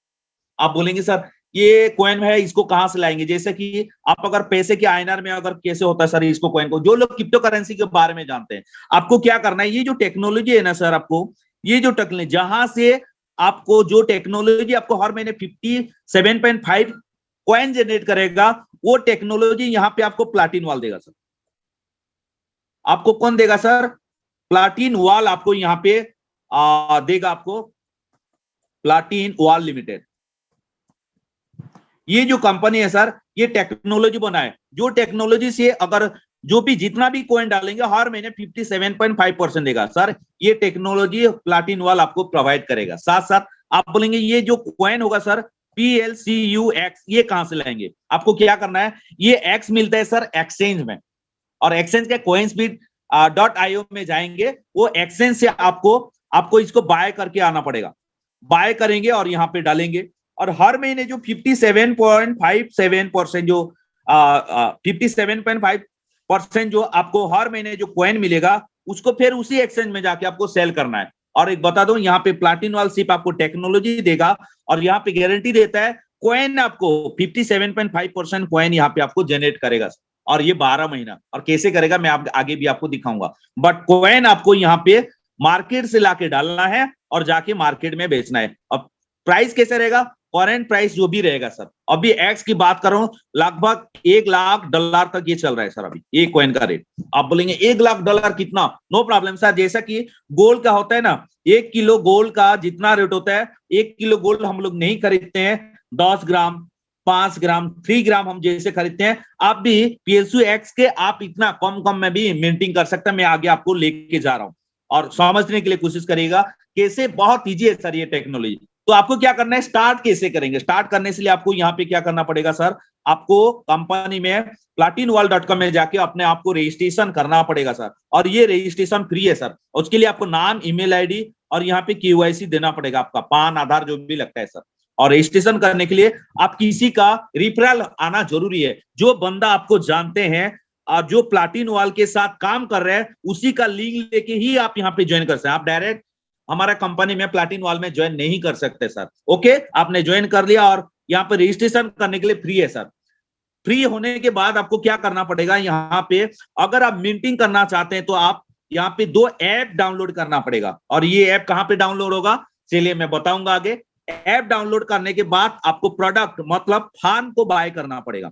आप बोलेंगे सर ये कॉइन है, इसको कहां से लाएंगे? जैसे कि आप अगर पैसे के आईएनआर में अगर कैसे होता है सर इसको कॉइन को, जो लोग क्रिप्टो करेंसी के बारे में जानते हैं, आपको क्या करना है, ये जो टेक्नोलॉजी है ना सर, आपको ये जो टेक्नोलॉजी जहां से आपको जो टेक्नोलॉजी आपको हर महीने 57.5 कॉइन जनरेट करेगा, वो टेक्नोलॉजी यहाँ पे आपको प्लाटिन वाल देगा सर। आपको कौन देगा सर? प्लाटिन वाल आपको यहाँ पे देगा आपको, प्लाटिन वाल लिमिटेड। ये जो कंपनी है सर, ये टेक्नोलॉजी बनाए, जो टेक्नोलॉजी से अगर जो भी जितना भी कॉइन डालेंगे हर महीने 57.5% देगा सर। ये टेक्नोलॉजी प्लाटिन वाल आपको प्रोवाइड करेगा। साथ साथ आप बोलेंगे ये जो कॉइन होगा सर PLCUX, ये कहां से लाएंगे? आपको क्या करना है, ये एक्स मिलता है सर एक्सचेंज में, और एक्सचेंज के coinsbit.io में जाएंगे, वो एक्सचेंज से आपको इसको बाय करके आना पड़ेगा। बाय करेंगे और यहाँ पे डालेंगे, और हर महीने जो 57.57% जो 57.5% जो आपको हर महीने जो कॉइन मिलेगा, उसको फिर उसी एक्सचेंज में जाके आपको सेल करना है। और एक बता दूं, यहाँ पे प्लाटिन वाल सिर्फ आपको टेक्नोलॉजी देगा, और यहाँ पे गारंटी देता है कॉइन आपको 57.5% कॉइन यहाँ पे आपको जनरेट करेगा, और ये 12 महीना। और कैसे करेगा मैं आगे भी आपको दिखाऊंगा, बट कॉइन आपको यहाँ पे मार्केट से लाके डालना है और जाके मार्केट में बेचना है। अब प्राइस कैसे रहेगा? करंट प्राइस जो भी रहेगा सर, अभी एक्स की बात करूं लगभग $1,00,000 तक ये चल रहा है सर अभी एक कॉइन का रेट। आप बोलेंगे $1,00,000 कितना? नो प्रॉब्लम सर, जैसा कि गोल्ड का होता है ना, 1 किलो गोल्ड का जितना रेट होता है, 1 किलो गोल्ड हम लोग नहीं खरीदते हैं, 10 ग्राम 5 ग्राम 3 ग्राम हम जैसे खरीदते हैं, आप भी PLCUX के आप इतना कम में भी मिंटिंग कर सकते हैं। मैं आगे आपको लेके जा रहा हूं और समझने के लिए कोशिश करिएगा कैसे। बहुत इजी है सर ये टेक्नोलॉजी। तो आपको क्या करना है, स्टार्ट कैसे करेंगे? स्टार्ट करने से लिए आपको यहाँ पे क्या करना पड़ेगा सर, आपको कंपनी में platinwall.com में जाके अपने आप को रजिस्ट्रेशन करना पड़ेगा सर, और ये रजिस्ट्रेशन फ्री है सर। उसके लिए आपको नाम, ईमेल आईडी और यहाँ पे KYC देना पड़ेगा, आपका पान आधार जो भी लगता है सर। और रजिस्ट्रेशन करने के लिए आप किसी का रिफरल आना जरूरी है, जो बंदा आपको जानते हैं और जो प्लाटिन वाल के साथ काम कर रहे हैं, उसी का लिंक लेके ही आप यहाँ पे ज्वाइन कर सकते हैं। आप डायरेक्ट हमारा कंपनी में प्लाटिन वाल में ज्वाइन नहीं कर सकते सर। ओके, आपने ज्वाइन कर लिया और यहाँ पे रजिस्ट्रेशन करने के लिए फ्री है सर। फ्री होने के बाद आपको क्या करना पड़ेगा, यहाँ पे अगर आप मिंटिंग करना चाहते हैं तो आप यहाँ पे 2 ऐप डाउनलोड करना पड़ेगा। और ये ऐप कहाँ पे डाउनलोड होगा, चलिए मैं बताऊंगा आगे। ऐप डाउनलोड करने के बाद आपको प्रोडक्ट मतलब फार्म को बाय करना पड़ेगा।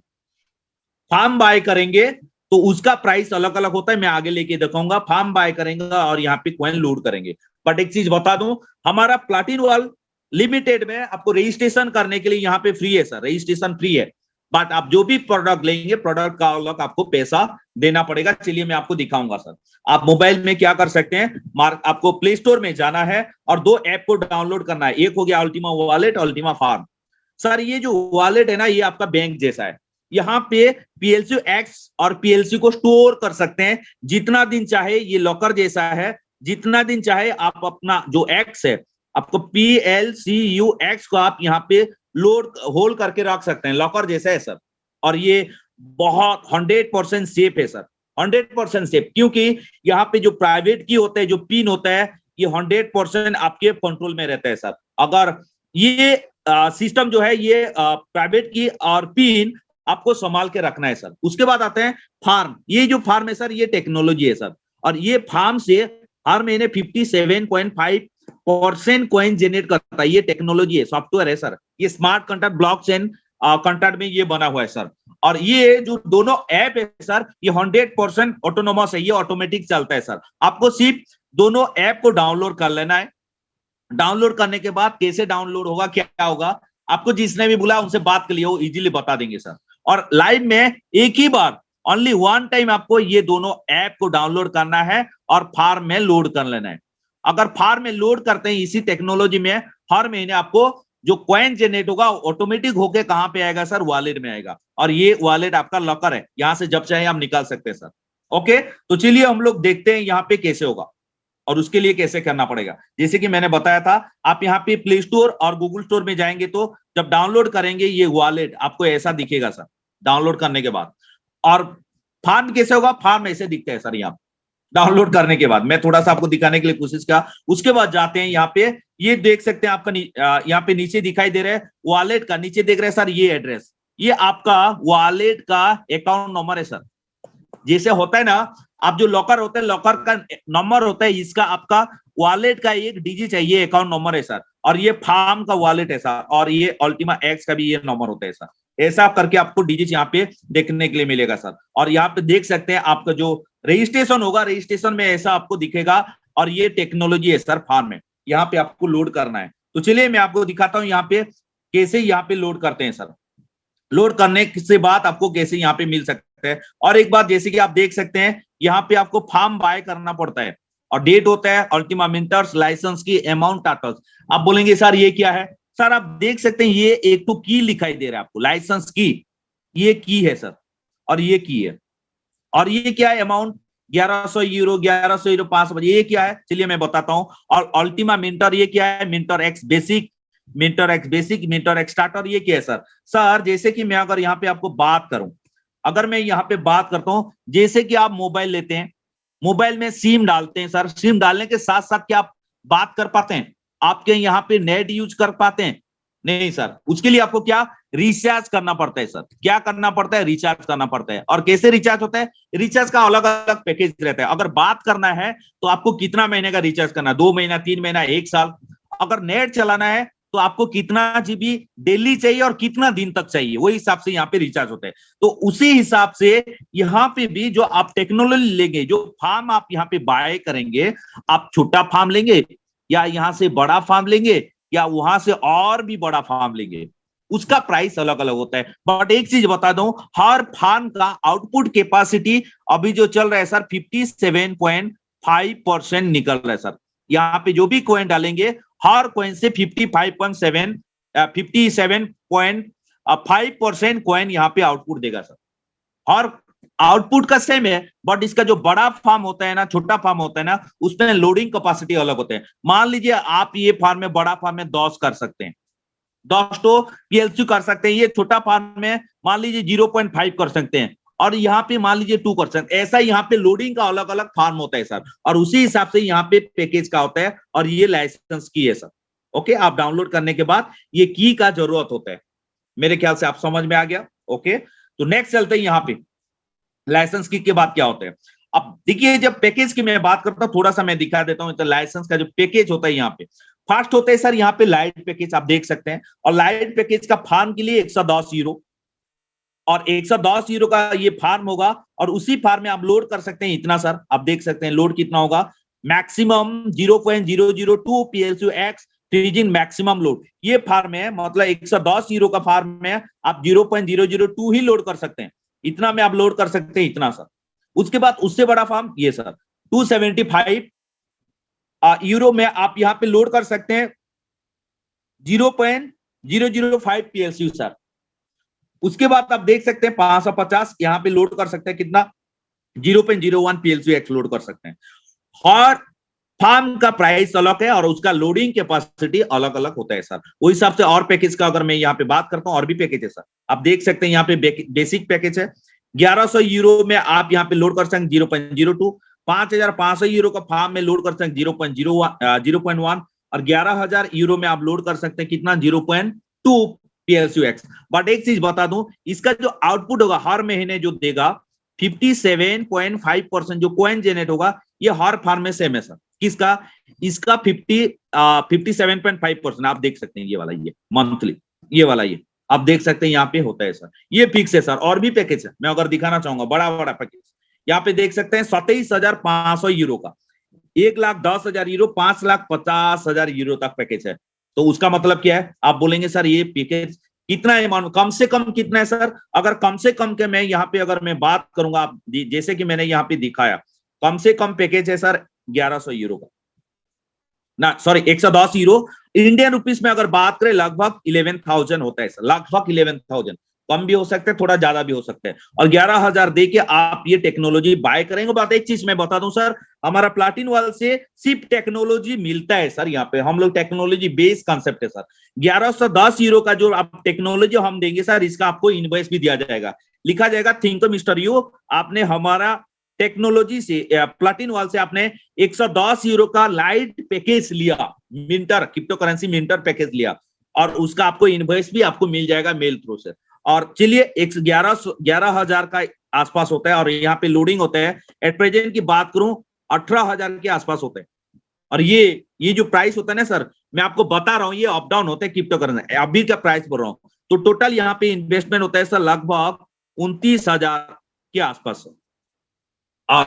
फार्म बाय करेंगे तो उसका प्राइस अलग अलग होता है, मैं आगे लेके दिखाऊंगा। फार्म बाय करेंगे और यहाँ पे कॉइन लोड करेंगे। बट एक चीज बता दूं, हमारा प्लाटिन वाल लिमिटेड में आपको रजिस्ट्रेशन करने के लिए यहाँ पे फ्री है सर, रजिस्ट्रेशन फ्री है। बट आप जो भी प्रोडक्ट लेंगे, प्रोडक्ट का अलग आपको पैसा देना पड़ेगा। चलिए मैं आपको दिखाऊंगा सर। आप मोबाइल में क्या कर सकते हैं, आपको प्ले स्टोर में जाना है और 2 ऐप को डाउनलोड करना है। एक हो गया Ultima wallet, Ultima farm. Sir ये जो वॉलेट है ना, ये आपका बैंक जैसा है। यहाँ पे PLCUX और PLC को स्टोर कर सकते हैं जितना दिन चाहे, ये लॉकर जैसा है, जितना दिन चाहे आप अपना जो एक्स है, आपको PLCUX को आप यहाँ पे लोड होल्ड करके रख सकते हैं, लॉकर जैसा है सर। और ये बहुत 100% सेफ है सर, 100% सेफ, क्योंकि यहाँ पे जो प्राइवेट की होता है, जो पिन होता है, ये 100% आपके कंट्रोल में रहता है सर। अगर ये सिस्टम जो है, ये प्राइवेट की और पिन आपको संभाल के रखना है सर। उसके बाद आते हैं फार्म। ये जो फार्म है सर, ये टेक्नोलॉजी है सर, और ये फार्म से हर महीने 57.5% कॉइन जनरेट करता है। ये टेक्नोलॉजी है, सॉफ्टवेयर है सर। ये स्मार्ट कॉन्ट्रैक्ट ब्लॉकचेन कॉन्ट्रैक्ट में ये बना हुआ है सर। और ये जो दोनों ऐप है सर, ये 100% ऑटोनोमस है, ये ऑटोमेटिक चलता है सर। आपको सिर्फ दोनों ऐप को डाउनलोड कर लेना है। डाउनलोड करने के बाद कैसे डाउनलोड होगा, क्या होगा, आपको जिसने भी बोला उनसे बात कर लिया, वो इजीली बता देंगे सर। और लाइव में एक ही बार, ओनली 1 टाइम आपको ये दोनों ऐप को डाउनलोड करना है और फार्म में लोड कर लेना है। अगर फार्म में लोड करते हैं इसी टेक्नोलॉजी में, हर महीने आपको जो कॉइन जनरेट होगा ऑटोमेटिक होके कहां पे आएगा सर, वॉलेट में आएगा। और ये वॉलेट आपका लॉकर है, यहां से जब चाहे आप निकाल सकते हैं सर। ओके, तो चलिए हम लोग देखते हैं यहाँ पे कैसे होगा और उसके लिए कैसे करना पड़ेगा। जैसे कि मैंने बताया था, आप यहाँ पे प्ले स्टोर और गूगल स्टोर में जाएंगे तो जब डाउनलोड करेंगे ये वॉलेट आपको ऐसा दिखेगा सर, डाउनलोड करने के बाद। और फार्म कैसे होगा, फार्म ऐसे दिखता है सर यहाँ डाउनलोड करने के बाद। मैं थोड़ा सा आपको दिखाने के लिए कोशिश किया। उसके बाद जाते हैं यहाँ पे, ये देख सकते हैं आपका यहाँ पे नीचे दिखाई दे रहा है वॉलेट का, नीचे देख रहे हैं सर ये एड्रेस, ये आपका वॉलेट का अकाउंट नंबर है सर। जैसे होता है ना, आप जो लॉकर होता है, लॉकर का नंबर होता है, इसका आपका वॉलेट का एक डिजिट है, ये अकाउंट नंबर है सर, और ये फार्म का वॉलेट है सर, और ये अल्टीमा एक्स का भी ये नंबर होता है सर। ऐसा करके आपको डिजिट यहाँ पे देखने के लिए मिलेगा सर। और यहाँ पे देख सकते हैं आपका जो रजिस्ट्रेशन होगा, रजिस्ट्रेशन में ऐसा आपको दिखेगा, और ये टेक्नोलॉजी है सर फार्म में, यहाँ पे आपको लोड करना है। तो चलिए मैं आपको दिखाता हूँ यहाँ पे कैसे यहाँ पे लोड करते हैं सर। लोड करने से बाद आपको कैसे यहाँ पे मिल सकते हैं। और एक बात, जैसे कि आप देख सकते हैं यहाँ पे आपको फॉर्म बाय करना पड़ता है, और डेट होता है अल्टीमा मिंटर्स, लाइसेंस की अमाउंट टाटल्स। आप बोलेंगे सर ये क्या है? सर आप देख सकते हैं ये एक तो की लिखाई दे रहा है आपको, लाइसेंस की, ये की है सर, और ये की है, और ये क्या है अमाउंट 1100 यूरो, 1100 यूरो 500, ये क्या है चलिए मैं बताता हूँ। और अल्टीमा मिंटर ये क्या है? Mentor x basic, mentor x basic, mentor x starter, ये क्या है सर? सर जैसे कि मैं अगर यहाँ पे आपको बात करूं, अगर मैं यहाँ पे बात करता हूं, जैसे कि आप मोबाइल लेते हैं, मोबाइल में सिम डालते हैं सर, सिम डालने के साथ साथ क्या आप बात कर पाते हैं? आपके यहाँ पे नेट यूज कर पाते हैं? नहीं सर, उसके लिए आपको क्या रिचार्ज करना पड़ता है सर। क्या करना पड़ता है? रिचार्ज करना पड़ता है। और कैसे रिचार्ज होता है? रिचार्ज का अलग अलग पैकेज रहता है। अगर बात करना है तो आपको कितना महीने का रिचार्ज करना है, 2 महीना, 3 महीना, 1 साल। अगर नेट चलाना है तो आपको कितना जीबी डेली चाहिए और कितना दिन तक चाहिए, वही हिसाब से यहाँ पे रिचार्ज होता है। तो उसी हिसाब से यहाँ पे भी जो आप टेक्नोलॉजी लेंगे, जो फार्म आप यहाँ पे बाय करेंगे, आप छोटा फार्म लेंगे या यहाँ से बड़ा फार्म लेंगे या वहां से और भी बड़ा फार्म लेंगे, उसका प्राइस अलग अलग होता है। बट एक चीज बता दूं, हर फार्म का आउटपुट कैपेसिटी अभी जो चल रहा है सर 57.5% निकल रहा है सर। यहाँ पे जो भी कॉइन डालेंगे, हर कॉइन से 57.5% कॉइन यहाँ पे आउटपुट देगा सर। हर आउटपुट का सेम है, बट इसका जो बड़ा फार्म होता है ना, छोटा फार्म होता है ना, उसमें लोडिंग कैपेसिटी अलग होते हैं। मान लीजिए आप ये फार्म में, बड़ा फार्म में 10 कर सकते हैं, 10 तो पीएलसी कर सकते हैं। ये छोटा फार्म में मान लीजिए 0.5 कर सकते हैं, और यहाँ पे मान लीजिए 2 कर सकते हैं। ऐसा यहाँ पे लोडिंग का अलग अलग फार्म होता है सर, और उसी हिसाब से यहाँ पे पैकेज का होता है। और ये लाइसेंस की है सर। ओके, आप डाउनलोड करने के बाद ये की का जरूरत होता है। मेरे ख्याल से आप समझ में आ गया। ओके, तो नेक्स्ट चलते हैं यहाँ पे लाइसेंस की के बाद क्या होता है। अब देखिए, जब पैकेज की मैं बात करता हूं, थोड़ा सा मैं दिखा देता हूं। तो लाइसेंस का जो पैकेज होता है यहाँ पे फर्स्ट होता है सर, यहाँ पे लाइट पैकेज आप देख सकते हैं। और लाइट पैकेज का फार्म के लिए 110 यूरो, और 110 यूरो का ये फार्म होगा। और उसी फार्म में आप लोड कर सकते हैं इतना सर, आप देख सकते हैं लोड कितना होगा, maximum 0.002 PLC x freezing maximum load. ये फार्म है, मतलब 110 यूरो का फार्म में आप 0.002 ही लोड कर सकते हैं। इतना में आप लोड कर सकते हैं इतना सर। उसके बाद उससे बड़ा फार्म ये सर 275 यूरो में आप यहाँ पे लोड कर सकते हैं 0.005 पीएलसी सर। उसके बाद आप देख सकते हैं 550 यहाँ पे लोड कर सकते हैं कितना, 0.01 पीएलसी एक्स लोड कर सकते हैं। हर फार्म का प्राइस अलग है और उसका लोडिंग कैपेसिटी अलग अलग होता है सर। उस हिसाब से और पैकेज का अगर मैं यहाँ पे बात करता हूँ, और भी पैकेज है सर, आप देख सकते हैं यहाँ पे बेसिक पैकेज है 1100 यूरो में आप यहाँ पे लोड कर सकते हैं 0.02, 5500 यूरो का फार्म में लोड कर सकते हैं 0.1, और 11000 यूरो में आप लोड कर सकते हैं कितना, 0.2 पीएलसी एक्स। बट एक चीज बता दूं, इसका जो आउटपुट होगा हर महीने जो देगा 57.5% जो कॉइन जनरेट होगा, ये हर फार्म में सेम है सर। किसका? इसका 57.5% आप देख सकते हैं, ये वाला, ये मंथली, ये वाला, ये आप देख सकते हैं यहाँ पे होता है सर। ये फिक्स है सर। और भी पैकेज है, मैं अगर दिखाना चाहूंगा बड़ा बड़ा पैकेज, यहाँ पे देख सकते हैं 27,500 यूरो का, 1,10,000 यूरो, 5,50,000 यूरो तक पैकेज है। तो उसका मतलब क्या है? आप बोलेंगे सर ये पैकेज कितना है, मान कम से कम कितना है सर? अगर कम से कम के मैं यहाँ पे अगर मैं बात करूंगा, आप जैसे कि मैंने यहाँ पे दिखाया, कम से कम पैकेज है सर 1100 यूरो का, ना सॉरी 110 यूरो। इंडियन रुपीस में अगर बात करें लगभग 11,000 होता है सर, लगभग 11,000, कम भी हो सकते हैं, थोड़ा ज्यादा भी हो सकते हैं। और 11,000 दे के आप ये टेक्नोलॉजी बाय करेंगे। बात एक चीज मैं बता दूं सर, हमारा प्लाटिन वाल से सिर्फ टेक्नोलॉजी मिलता है सर। यहाँ पे हम लोग टेक्नोलॉजी बेस्ड कॉन्सेप्ट है सर। 1110 यूरो का जो आप टेक्नोलॉजी हम देंगे सर, इसका आपको इनवॉइस भी दिया जाएगा, लिखा जाएगा थिंक मिस्टर यू, आपने हमारा टेक्नोलॉजी से प्लाटिन वाल से आपने 110 यूरो का लाइट पैकेज लिया, mentor crypto currency mentor package लिया, और उसका आपको इनवॉइस भी आपको मिल जाएगा मेल थ्रू से। और चलिए 11,000 का आसपास होता है और यहाँ पे लोडिंग होता है एट प्रेजेंट की बात करूं 18,000 के आसपास होता है। और ये जो प्राइस होता है ना सर, मैं आपको बता रहा हूँ ये अप डाउन होता है क्रिप्टो करेंसी, अभी का प्राइस बोल रहा हूँ। तो टोटल यहाँ पे इन्वेस्टमेंट होता है सर लगभग 29,000 के आसपास। और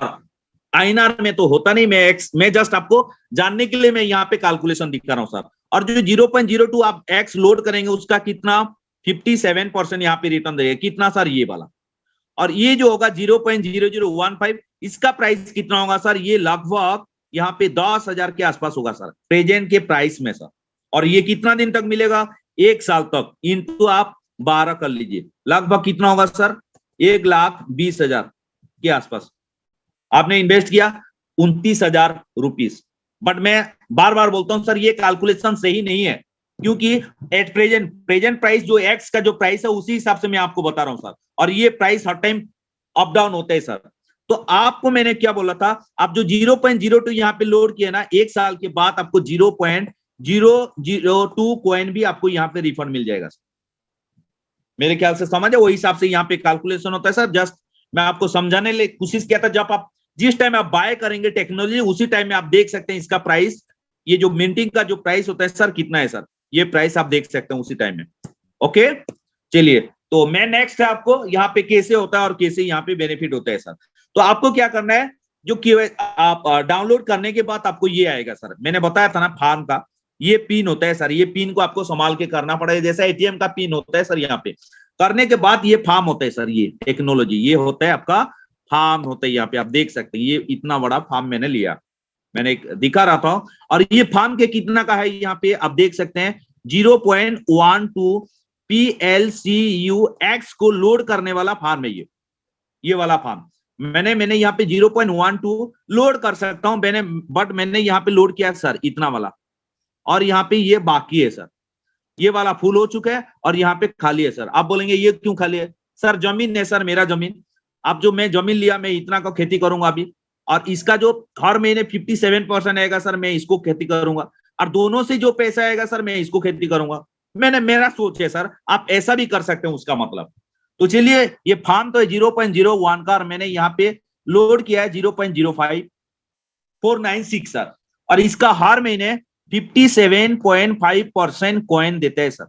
आईएनआर में तो होता नहीं, मैं जस्ट आपको जानने के लिए मैं यहाँ पे कैलकुलेशन दिखा रहा हूँ सर। और जो 0.02 आप एक्स लोड करेंगे उसका कितना 57% यहाँ पे रिटर्न देगा, कितना सर ये वाला। और ये जो होगा 0.0015 इसका प्राइस कितना होगा सर, ये लगभग यहाँ पे 10,000 के आसपास होगा सर प्रेजेंट के प्राइस में सर। और ये कितना दिन तक मिलेगा, 1 साल तक, इंटू आप 12 कर लीजिए, लगभग कितना होगा सर 1,20,000 के आसपास आपने इन्वेस्ट किया 29,000 रुपीज। बट मैं बार बार बोलता हूं सर ये कैलकुलेशन सही नहीं है, क्योंकि एट प्रेजेंट प्राइस जो एक्स का जो प्राइस है उसी हिसाब से मैं आपको बता रहा हूं सर। और ये प्राइस हर टाइम अप डाउन होता है सर। तो आपको मैंने क्या बोला था, आप जो 0.02 यहाँ पे लोड किया ना, 1 साल के बाद आपको 0.002 कॉइन भी आपको यहाँ पे रिफंड मिल जाएगा सर। मेरे ख्याल से समझ है, वही हिसाब से यहाँ पे कैलकुलेशन होता है सर। जस्ट मैं आपको समझाने लिए कोशिश किया था, जब आप जिस टाइम आप बाय करेंगे टेक्नोलॉजी उसी टाइम में आप देख सकते हैं इसका प्राइस, ये जो मिंटिंग का जो प्राइस होता है सर कितना है सर, ये प्राइस आप देख सकते हैं उसी टाइम में। ओके चलिए, तो मैं नेक्स्ट है आपको यहाँ पे कैसे होता है और कैसे यहाँ पे बेनिफिट होता है सर। तो आपको क्या करना है, जो आप डाउनलोड करने के बाद आपको ये आएगा सर, मैंने बताया था ना फार्म का ये पिन होता है सर, ये पिन को आपको संभाल के करना पड़ेगा, जैसा एटीएम का पिन होता है सर। यहाँ पे करने के बाद ये फार्म होता है सर, ये टेक्नोलॉजी ये होता है आपका फार्म होता है। यहाँ पे आप देख सकते हैं ये इतना बड़ा फार्म मैंने लिया, मैंने दिखा रहा था। और ये फार्म के कितना का है यहाँ पे आप देख सकते हैं 0.12 PLCUX को लोड करने वाला फार्म है ये वाला फार्म। मैंने यहाँ पे 0.12 लोड कर सकता हूं मैंने, बट मैंने यहाँ पे लोड किया सर इतना वाला, और यहाँ पे ये बाकी है सर, ये वाला फुल हो चुका है और यहाँ पे खाली है सर। आप बोलेंगे ये क्यों खाली है सर, जमीन है सर मेरा जमीन। अब जो मैं जमीन लिया मैं इतना का खेती करूंगा अभी, और इसका जो हर महीने 57% आएगा सर मैं इसको खेती करूंगा, और दोनों से जो पैसा आएगा सर मैं इसको खेती करूंगा। मेरा सोच है सर, आप ऐसा भी कर सकते हैं उसका मतलब। तो चलिए ये फार्म तो है 0.01 का, और मैंने यहाँ पे लोड किया है 0.05496 सर, और इसका हर महीने 57.5% कॉइन देता है सर,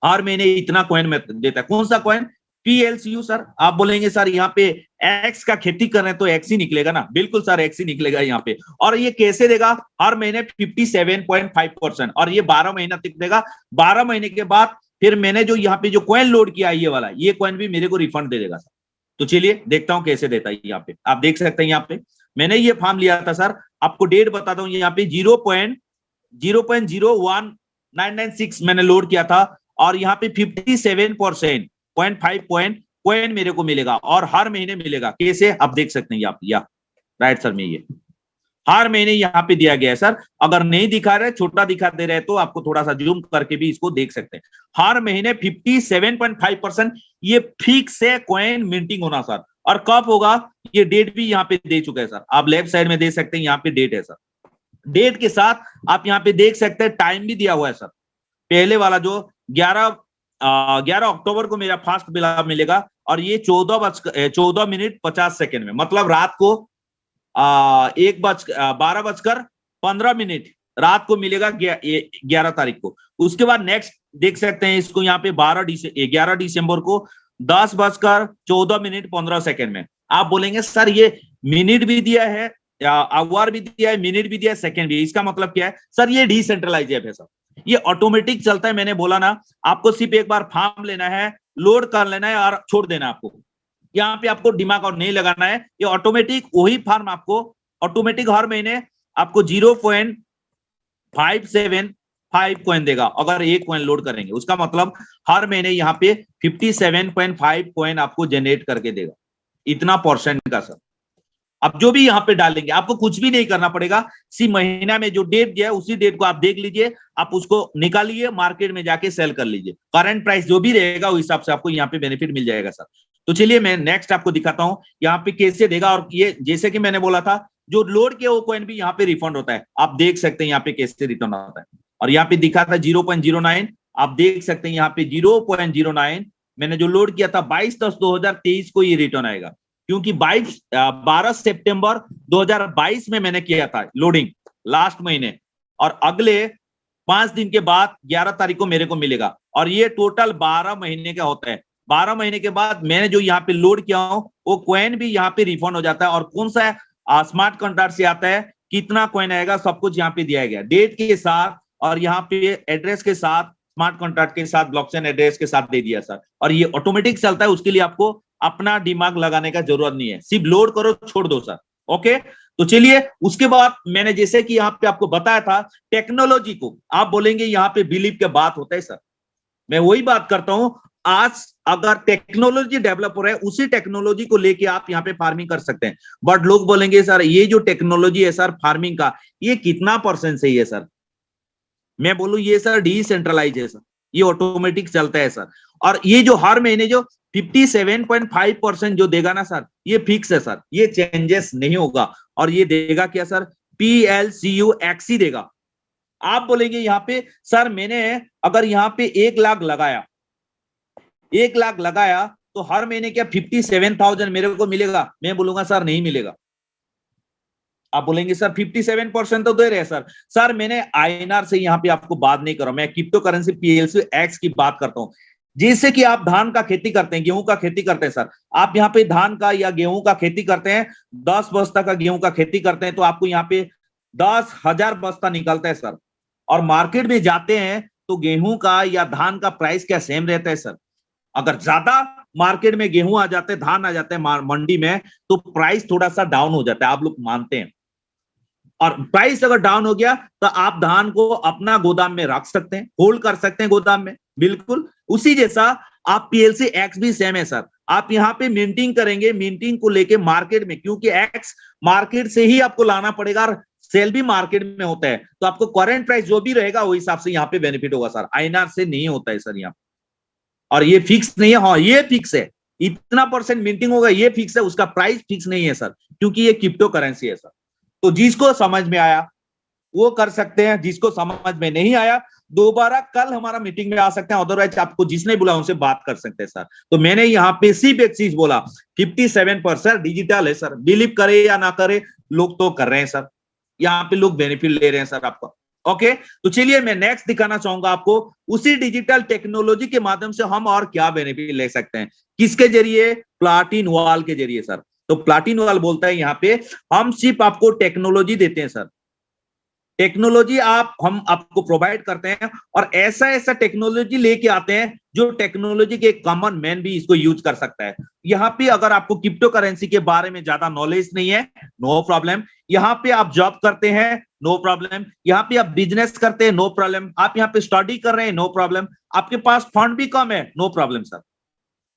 हर महीने इतना कॉइन में देता है। कौन सा कॉइन, PLCU सर। आप बोलेंगे सर यहाँ पे एक्स का खेती कर रहे हैं तो एक्स ही निकलेगा ना, बिल्कुल सर एक्स ही निकलेगा यहाँ पे। और ये कैसे देगा, हर महीने 57.5%, और ये 12 महीना तक देगा। 12 महीने के बाद फिर मैंने जो यहाँ पे जो कॉइन लोड किया ये वाला, ये कॉइन भी मेरे को रिफंड दे देगा सर। तो चलिए देखता हूँ कैसे देता है। यहाँ पे आप देख सकते हैं, यहाँ पे मैंने ये फार्म लिया था सर, आपको डेट बताता हूँ, यहाँ पे 0.01996 मैंने लोड किया था, और यहाँ पे 57.5 कॉइन मेरे को मिलेगा, और हर महीने मिलेगा। कैसे आप देख सकते हैं, या राइट सर में ये हर महीने यहाँ पे दिया गया है सर। अगर नहीं दिखा रहे, छोटा दिखा दे रहे तो आपको थोड़ा सा जूम करके भी इसको देख सकते हैं। हर महीने 57.5% ये फिक्स है कॉइन मिंटिंग होना सर। और कब होगा ये डेट भी यहाँ पे दे चुका है सर, आप लेफ्ट साइड में देख सकते हैं, यहाँ पे डेट है सर। डेट के साथ आप यहाँ पे देख सकते हैं टाइम भी दिया हुआ है सर। पहले वाला जो 11 अक्टूबर को मेरा फर्स्ट बिल मिलेगा, और ये 14:50 में, मतलब रात को 12:15 रात को मिलेगा 11 तारीख को। उसके बाद नेक्स्ट देख सकते हैं इसको यहाँ पे 11 दिसंबर को 10:14 में। आप बोलेंगे सर ये मिनट भी दिया है, आवर भी दिया है, मिनट भी दिया है, सेकंड भी, इसका मतलब क्या है सर, ये डिसेंट्रलाइज है सर, ये ऑटोमेटिक चलता है। मैंने बोला ना, आपको सिर्फ एक बार फॉर्म लेना है, लोड कर लेना है और छोड़ देना है। आपको यहाँ पे आपको दिमाग और नहीं लगाना है, ये ऑटोमेटिक वही फॉर्म आपको ऑटोमेटिक हर महीने आपको 0.575 कॉइन देगा। अगर एक कॉइन लोड करेंगे उसका मतलब हर महीने यहाँ पे 57.5 कॉइन आपको जनरेट करके देगा, इतना परसेंट का सर। अब जो भी यहाँ पे डालेंगे आपको कुछ भी नहीं करना पड़ेगा, सिर्फ महीना में जो डेट दिया है उसी डेट को आप देख लीजिए, आप उसको निकालिए, मार्केट में जाके सेल कर लीजिए। करंट प्राइस जो भी रहेगा उस हिसाब से आपको यहाँ पे बेनिफिट मिल जाएगा सर। तो चलिए मैं नेक्स्ट आपको दिखाता हूँ यहाँ पे कैसे देगा। और ये जैसे कि मैंने बोला था, जो लोड किया वो कॉइन भी यहाँ पे रिफंड होता है। आप देख सकते हैं यहाँ पे कैसे रिटर्न होता है। और यहाँ पे दिखा था 0.09, आप देख सकते हैं यहाँ पे 0.09 मैंने जो लोड किया था 22/10/2023 को ये रिटर्न आएगा, क्योंकि 12 सितंबर 2022 में मैंने किया था लोडिंग लास्ट महीने, और अगले 5 दिन के बाद 11 तारीख को मेरे को मिलेगा, और ये टोटल 12 महीने का होता है। 12 महीने के बाद मैंने जो यहाँ पे लोड किया हूं वो कॉइन भी यहाँ पे रिफंड हो जाता है, और कौन सा स्मार्ट कॉन्ट्रैक्ट से आता है, कितना कॉइन आएगा, सब कुछ यहाँ पे दिया गया डेट के साथ, और यहाँ पे एड्रेस के साथ, स्मार्ट कॉन्ट्रैक्ट के साथ, ब्लॉकचेन एड्रेस के साथ दे दिया सर। और ये ऑटोमेटिक चलता है, उसके लिए आपको अपना दिमाग लगाने का जरूरत नहीं है, सिर्फ लोड करो छोड़ दो सर। ओके, तो चलिए उसके बाद मैंने जैसे कि यहाँ पे आपको बताया था टेक्नोलॉजी को, आप बोलेंगे यहाँ पे बिलीव के बात होता है सर, मैं वही बात करता हूं। आज अगर टेक्नोलॉजी डेवलप हो रहा है, उसी टेक्नोलॉजी को लेके आप यहाँ पे फार्मिंग कर सकते हैं। बट लोग बोलेंगे सर ये जो टेक्नोलॉजी है सर फार्मिंग का, ये कितना % सही है सर? मैं बोलूं ये सर डिसेंट्रलाइज है सर, ये ऑटोमेटिक चलता है सर, और ये जो हर महीने जो 57.5% जो देगा ना सर, ये फिक्स है सर, ये चेंजेस नहीं होगा। और ये देगा क्या सर? PLCUXC देगा। आप बोलेंगे यहाँ पे सर मैंने अगर यहाँ पे 1 लाख लगाया, 1 लाख लगाया तो हर महीने क्या 57,000 मेरे को मिलेगा? मैं बोलूंगा सर नहीं मिलेगा। आप बोलेंगे सर 57% तो दे रहे हैं सर। सर मैंने INR से यहाँ पे आपको बात नहीं कर रहा, मैं क्रिप्टो करेंसी PLCUX की बात करता हूँ। जैसे कि आप धान का खेती करते हैं, गेहूं का खेती करते हैं सर, आप यहाँ पे धान का या गेहूं का खेती करते हैं, 10 बस्ता का गेहूं का खेती करते हैं, तो आपको यहाँ पे 10,000 बस्ता निकलता है सर। और मार्केट में जाते हैं तो गेहूं का या धान का प्राइस क्या सेम रहता है सर? अगर ज्यादा मार्केट में गेहूं आ जाते हैं, धान आ जाते हैं मंडी में, तो प्राइस थोड़ा सा डाउन हो जाता है, आप लोग मानते हैं। और प्राइस अगर डाउन हो गया तो आप धान को अपना गोदाम में रख सकते हैं, होल्ड कर सकते हैं गोदाम में, बिल्कुल उसी जैसा आप PLCX भी सेम है सर। आप यहाँ पे मिंटिंग करेंगे, मिंटिंग को लेके मार्केट में, क्योंकि एक्स मार्केट से ही आपको लाना पड़ेगा और सेल भी मार्केट में होता है, तो आपको करंट प्राइस जो भी रहेगा वो हिसाब से यहाँ पे बेनिफिट होगा सर। INR से नहीं होता है सर यहाँ, और ये फिक्स नहीं है। हाँ ये फिक्स है, इतना % मिंटिंग होगा ये फिक्स है, उसका प्राइस फिक्स नहीं है सर, क्योंकि ये क्रिप्टो करेंसी है सर। तो जिसको समझ में आया वो कर सकते हैं, जिसको समझ में नहीं आया दोबारा कल हमारा मीटिंग में आ सकते हैं, अदरवाइज आपको जिसने बोला उनसे बात कर सकते हैं सर। तो मैंने यहाँ पे सिर्फ एक चीज बोला, 57% डिजिटल है सर, बिलीव करे या ना करे लोग तो कर रहे हैं सर, यहाँ पे लोग बेनिफिट ले रहे हैं सर आपको। ओके, तो चलिए मैं नेक्स्ट दिखाना चाहूंगा आपको, उसी डिजिटल टेक्नोलॉजी के माध्यम से हम और क्या बेनिफिट ले सकते हैं, किसके जरिए? प्लाटिन वॉल के जरिए सर। तो प्लाटिन वॉल बोलता है यहाँ पे हम सिर्फ आपको टेक्नोलॉजी देते हैं सर, टेक्नोलॉजी हम आपको प्रोवाइड करते हैं, और ऐसा ऐसा टेक्नोलॉजी लेके आते हैं जो टेक्नोलॉजी के कॉमन मैन भी इसको यूज कर सकता है। यहाँ पे अगर आपको क्रिप्टो करेंसी के बारे में ज्यादा नॉलेज नहीं है, नो प्रॉब्लम, यहाँ पे आप जॉब करते हैं, नो प्रॉब्लम, यहाँ पे आप बिजनेस करते हैं, नो प्रॉब्लम, आप यहाँ पे स्टडी कर रहे हैं, नो प्रॉब्लम, आपके पास फंड भी कम है, नो प्रॉब्लम सर,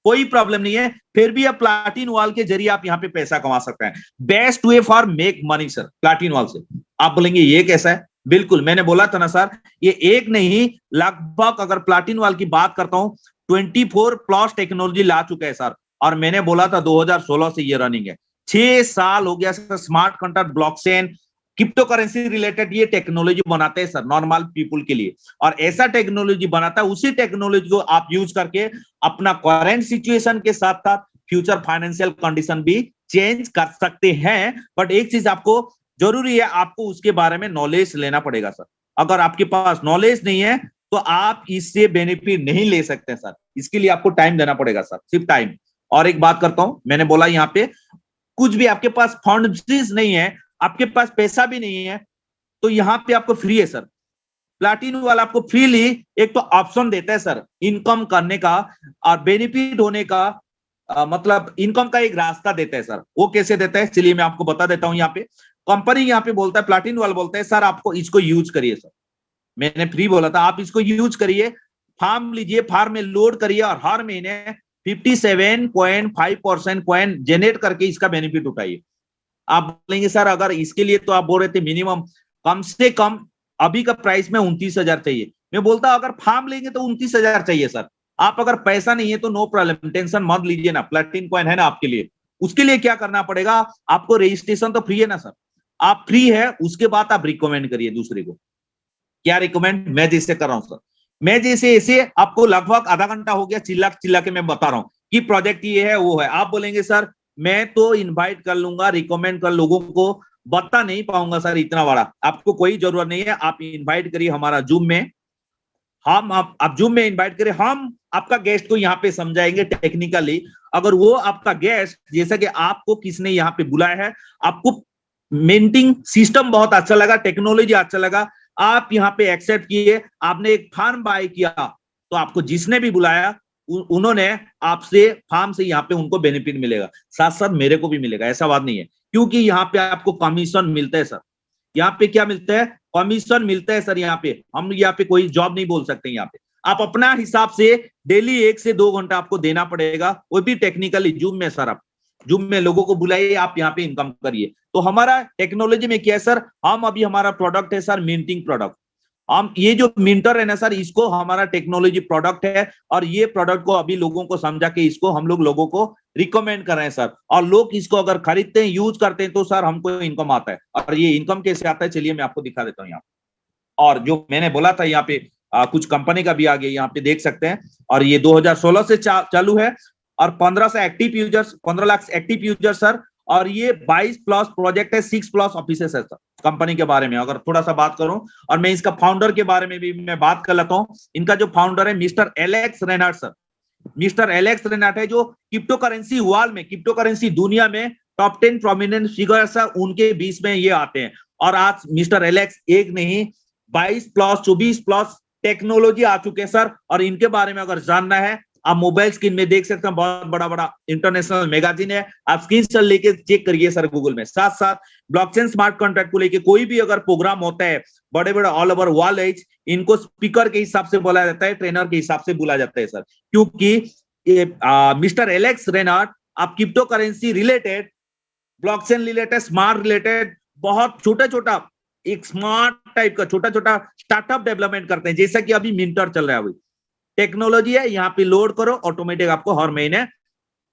कोई प्रॉब्लम नहीं है, फिर भी आप प्लाटिन वॉल के जरिए आप यहाँ पे पैसा कमा सकते हैं। Best way for make money sir प्लाटिन वॉल से। आप बोलेंगे ये कैसा है? बिल्कुल मैंने बोला था ना सर, ये एक नहीं लगभग, अगर प्लाटिन वॉल की बात करता हूं 24+ टेक्नोलॉजी ला चुका है सर, और मैंने बोला था 2016 से ये रनिंग है, 6 साल हो गया sir. Smart contract, blockchain, crypto currency related ये टेक्नोलॉजी बनाते हैं सर नॉर्मल पीपुल के लिए, और ऐसा टेक्नोलॉजी बनाता है, उसी टेक्नोलॉजी को आप यूज करके अपना करंट सिचुएशन के साथ साथ फ्यूचर फाइनेंशियल कंडीशन भी चेंज कर सकते हैं। बट एक चीज आपको जरूरी है, आपको उसके बारे में नॉलेज लेना पड़ेगा सर। अगर आपके पास नॉलेज नहीं है तो आप इससे बेनिफिट नहीं ले सकते सर, इसके लिए आपको टाइम देना पड़ेगा सर, सिर्फ टाइम। और एक बात करता हूं, मैंने बोला यहाँ पे कुछ भी आपके पास फंड नहीं है, आपके पास पैसा भी नहीं है, तो यहाँ पे आपको फ्री है सर। प्लाटिन वाला आपको फ्रीली एक तो ऑप्शन देता है सर इनकम करने का और बेनिफिट होने का, मतलब इनकम का एक रास्ता देता है सर। वो कैसे देता है चलिए मैं आपको बता देता हूं। यहाँ पे कंपनी यहाँ पे बोलता है, प्लाटिन वाला बोलता है सर आपको इसको यूज करिए सर, मैंने फ्री बोला था, आप इसको यूज करिए, फार्म लीजिए, फार्म में लोड करिए, और हर महीने 57.5% कॉइन जनरेट करके इसका बेनिफिट उठाइए। आप बोलेंगे सर अगर इसके लिए तो आप बोल रहे थे मिनिमम कम से कम अभी का प्राइस में 29,000 चाहिए, मैं बोलता अगर फार्म लेंगे तो 29,000 चाहिए सर। आप अगर पैसा नहीं है तो नो प्रॉब्लम, टेंशन मत लीजिए ना, प्लेटिन कॉइन है ना आपके लिए। उसके लिए क्या करना पड़ेगा, आपको रजिस्ट्रेशन तो फ्री है ना सर, आप फ्री है, उसके बाद आप रिकमेंड करिए दूसरे को। क्या रिकमेंड? मैं जिससे कर रहा हूं सर, मैं जैसे ऐसे आपको लगभग आधा घंटा हो गया चिल्ला चिल्ला के मैं बता रहा हूँ कि प्रोजेक्ट ये है वो है। आप बोलेंगे सर मैं तो इनवाइट कर लूंगा, रिकमेंड कर लोगों को, बता नहीं पाऊंगा सर इतना बड़ा। आपको कोई जरूरत नहीं है, आप इनवाइट करिए हमारा जूम में, हम आप जूम में इनवाइट करें, हम आपका गेस्ट को यहाँ पे समझाएंगे टेक्निकली। अगर वो आपका गेस्ट, जैसा कि आपको किसने यहाँ पे बुलाया है, आपको मेंटिंग सिस्टम बहुत अच्छा लगा, टेक्नोलॉजी अच्छा लगा, आप यहाँ पे एक्सेप्ट किए, आपने एक फार्म बाय किया, तो आपको जिसने भी बुलाया उन्होंने आपसे फार्म से यहाँ पे उनको बेनिफिट मिलेगा, साथ साथ मेरे को भी मिलेगा, ऐसा बात नहीं है। क्योंकि यहाँ पे आपको कमीशन मिलता है सर। यहाँ पे क्या मिलता है? कमीशन मिलता है सर। यहाँ पे हम यहाँ पे कोई जॉब नहीं बोल सकते। यहाँ पे आप अपना हिसाब से डेली 1 से 2 घंटा आपको देना पड़ेगा, वो भी टेक्निकली जूम में। सर आप जूम में लोगों को बुलाइए, आप यहाँ पे इनकम करिए। तो हमारा टेक्नोलॉजी में क्या है सर, हम अभी हमारा प्रोडक्ट है सर मिंटिंग प्रोडक्ट। हम ये जो मिंटर है ना सर, इसको हमारा टेक्नोलॉजी प्रोडक्ट है, और ये प्रोडक्ट को अभी लोगों को समझा के इसको हम लोगों को रिकमेंड कर रहे हैं सर। और लोग इसको अगर खरीदते हैं, यूज करते हैं, तो सर हमको इनकम आता है। और ये इनकम कैसे आता है, चलिए मैं आपको दिखा देता हूँ यहाँ। और जो मैंने बोला था यहाँ पे कुछ कंपनी का भी आ गया, यहाँ पे देख सकते हैं। और ये 2016 से चालू है, और 15 से active users, 15 lakh active users sir. और ये 22 प्लस प्रोजेक्ट है, 6 प्लस ऑफिसेस है सर। कंपनी के बारे में अगर थोड़ा सा बात करूं, और मैं इसका फाउंडर के बारे में भी मैं बात कर लेता हूं। इनका जो फाउंडर है mister Alex Renard sir. Mister Alex Renard है जो क्रिप्टो करेंसी वर्ल्ड में, क्रिप्टो करेंसी दुनिया में टॉप 10 प्रोमिनेंट फिगर्स है, उनके बीच में ये आते हैं। और आज मिस्टर एलेक्स एक नहीं 22 प्लस 24 प्लस टेक्नोलॉजी आ चुके हैं सर। और इनके बारे में अगर जानना है, आप मोबाइल स्क्रीन में देख सकते हैं, बहुत बड़ा बड़ा इंटरनेशनल मैगजीन है, आप स्क्रीनशॉट लेके चेक करिए सर गूगल में। साथ साथ ब्लॉकचेन स्मार्ट कॉन्ट्रैक्ट को लेके कोई भी अगर प्रोग्राम होता है, बड़े बड़े ऑल ओवर वर्ल्ड है, इनको स्पीकर के हिसाब से बोला जाता है, ट्रेनर के हिसाब से बोला जाता है सर। क्योंकि मिस्टर एलेक्स रेनार्ड आप crypto currency related, blockchain related, smart related बहुत छोटा छोटा एक स्मार्ट टाइप का छोटा छोटा स्टार्टअप डेवलपमेंट करते हैं, जैसा कि अभी मिंटर चल रहा है। अभी टेक्नोलॉजी है, यहाँ पे लोड करो, ऑटोमेटिक आपको हर महीने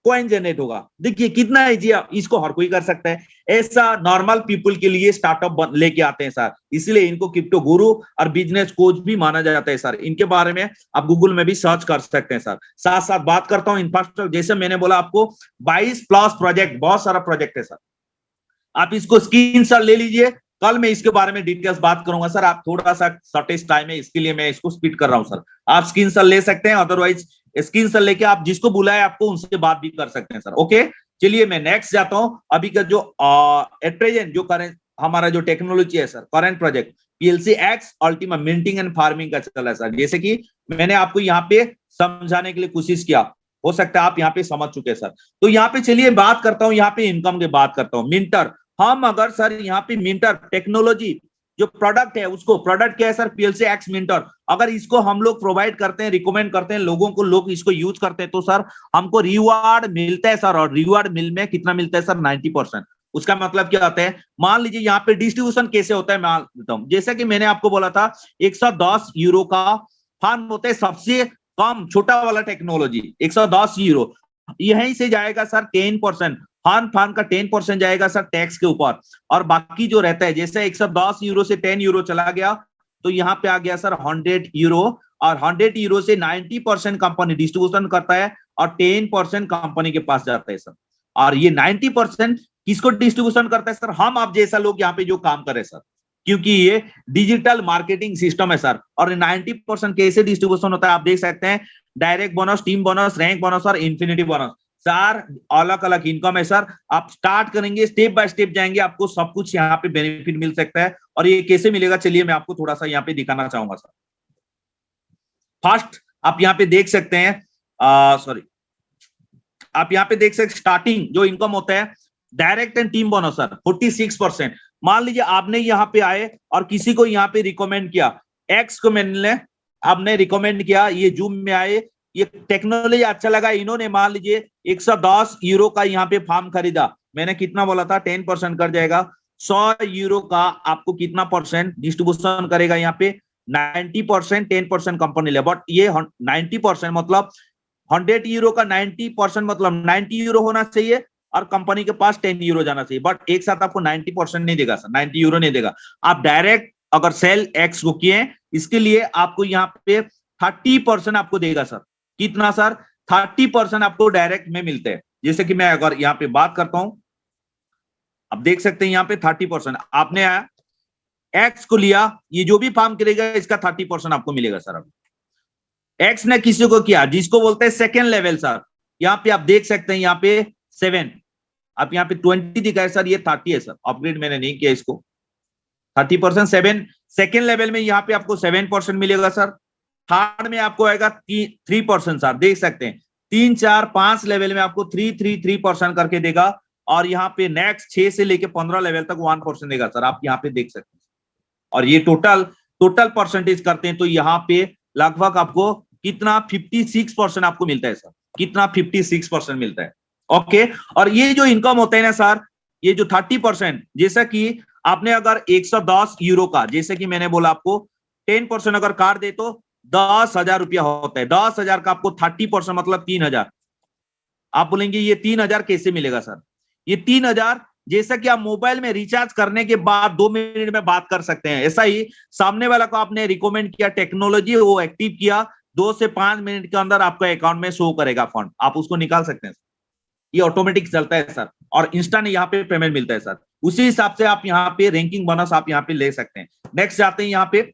कॉइन जनरेट होगा। देखिए कितना इजी, इसको हर कोई कर सकता है। ऐसा नॉर्मल पीपल के लिए स्टार्टअप लेके आते हैं सर, इसलिए इनको क्रिप्टो गुरु और बिजनेस कोच भी माना जाता है सर। इनके बारे में आप गूगल में भी सर्च कर सकते हैं सर। साथ साथ बात करता हूँ इंफ्रास्ट्रक्चर, जैसे मैंने बोला आपको 22 प्लस प्रोजेक्ट, बहुत सारा प्रोजेक्ट है सर। आप इसको स्क्रीनशॉट ले लीजिए, कल मैं इसके बारे में डिटेल्स बात करूंगा सर। आप थोड़ा सा शॉर्टेज टाइम है, इसके लिए मैं इसको स्पीड कर रहा हूं सर। आप स्क्रीनशॉट ले सकते हैं, अदरवाइज स्क्रीनशॉट लेके आप जिसको बुलाए आपको उनसे बात भी कर सकते हैं सर। ओके, चलिए मैं नेक्स्ट जाता हूं। अभी का जो एट प्रेजेंट जो करेंट हमारा जो टेक्नोलॉजी है sir, current project PLC X Ultima minting and farming का चल रहा है सर। जैसे कि मैंने आपको यहाँ पे समझाने के लिए कोशिश किया, हो सकता है आप यहाँ पे समझ चुके सर। तो यहाँ पे चलिए बात करता हूँ, यहाँ पे इनकम की बात करता हूँ। मिंटर, हम अगर सर यहाँ पे मिंटर टेक्नोलॉजी जो प्रोडक्ट है, उसको प्रोडक्ट क्या है सर, PLC X मिंटर। अगर इसको हम लोग प्रोवाइड करते हैं, रिकमेंड करते हैं लोगों को, लोग इसको यूज करते हैं, तो सर हमको रिवार्ड मिलता है सर। और रिवार्ड मिल में कितना मिलता है सर, 90%। उसका मतलब क्या होता है, मान लीजिए यहाँ पे डिस्ट्रीब्यूशन कैसे होता है, मैं बताता हूँ। जैसा कि मैंने आपको बोला था 110 यूरो का फार्म होता है, सबसे कम छोटा वाला टेक्नोलॉजी 110 यूरो। यहीं से जाएगा सर 10%, फार्म का 10% जाएगा सर टैक्स के ऊपर। और बाकी जो रहता है, जैसे 110 यूरो से 10 यूरो चला गया, तो यहाँ पे आ गया सर 100 यूरो। और 100 यूरो से 90% कंपनी डिस्ट्रीब्यूशन करता है, और 10% कंपनी के पास जाता है सर। और ये 90% किसको डिस्ट्रीब्यूशन करता है सर, हम आप जैसा लोग यहाँ पे जो काम करे सर, क्योंकि ये डिजिटल मार्केटिंग सिस्टम है सर। और 90% कैसे डिस्ट्रीब्यूशन होता है आप देख सकते हैं, direct bonus, team bonus, rank bonus और इन्फिनिटी बोनस, 4 अलग अलग इनकम है सर। आप स्टार्ट करेंगे, स्टेप बाय स्टेप जाएंगे, आपको सब कुछ यहाँ पे बेनिफिट मिल सकता है। और ये कैसे मिलेगा, चलिए मैं आपको थोड़ा सा यहाँ पे दिखाना चाहूंगा सर। फर्स्ट आप यहाँ पे देख सकते हैं, आप यहाँ पे देख सकते स्टार्टिंग जो इनकम होता है direct and team bonus sir 46%। मान लीजिए आपने यहाँ पे आए और किसी को यहाँ पे रिकमेंड किया, एक्स को मैंने आपने रिकमेंड किया, ये जूम में आए, ये टेक्नोलॉजी अच्छा लगा, इन्होंने मान लीजिए 110 यूरो का यहाँ पे फार्म खरीदा। मैंने कितना बोला था, 10% कर जाएगा। 100 यूरो का आपको कितना परसेंट डिस्ट्रीब्यूशन करेगा यहाँ पे, 90%, 10% कंपनी ले। बट ये 90% मतलब 100 यूरो का 90% मतलब 90 यूरो होना चाहिए, और कंपनी के पास 10 यूरो जाना चाहिए। बट एक साथ आपको 90% नहीं देगा सर, 90 यूरो नहीं देगा। आप डायरेक्ट अगर सेल एक्स को किए, इसके लिए आपको यहाँ पे 30% आपको देगा सर। कितना सर? 30% आपको डायरेक्ट में मिलते हैं। जैसे कि मैं अगर यहाँ पे बात करता हूं, अब देख सकते हैं यहाँ पे 30% आपने एक्स को लिया, ये जो भी फार्म करेगा इसका 30% आपको मिलेगा सर। अब एक्स ने किसी को किया जिसको बोलते हैं सेकेंड लेवल सर, यहाँ पे आप देख सकते हैं यहाँ पे 7, आप यहाँ पे 20 दिखा है सर, ये 30 है सर। अपग्रेड मैंने नहीं किया इसको। 30% 7 सेकेंड लेवल में यहाँ पे आपको 7% मिलेगा सर। थर्ड में आपको आएगा 3% सर, देख सकते हैं 3, 4, 5 लेवल में आपको 3% करके देगा। और यहाँ पे नेक्स्ट 6 से लेके 15 लेवल तक 1% देगा सर, आप यहाँ पे देख सकते हैं। और ये टोटल परसेंटेज करते हैं तो यहाँ पे लगभग आपको कितना 56% आपको मिलता है सर। कितना? 56% मिलता है। ओके, और ये जो इनकम होता है ना सर, ये जो 30%, जैसा कि आपने अगर 110 यूरो का, जैसे कि मैंने बोला आपको 10% अगर काट दे तो 10,000 रुपया होता है। 10,000 का आपको 30% मतलब 3,000। आप बोलेंगे ये 3,000 कैसे मिलेगा सर? ये 3,000 जैसा कि आप मोबाइल में रिचार्ज करने के बाद 2 मिनट में बात कर सकते हैं, ऐसा ही सामने वाला को आपने रिकमेंड किया, टेक्नोलॉजी वो एक्टिव किया, 2 से 5 मिनट के अंदर आपका अकाउंट में शो करेगा फंड, आप उसको निकाल सकते हैं। ये ऑटोमेटिक चलता है सर, और इंस्टेंट यहाँ पे पेमेंट मिलता है सर। उसी हिसाब से आप यहाँ पे रैंकिंग बोनस आप यहाँ पे ले सकते हैं। नेक्स्ट जाते हैं यहाँ पे,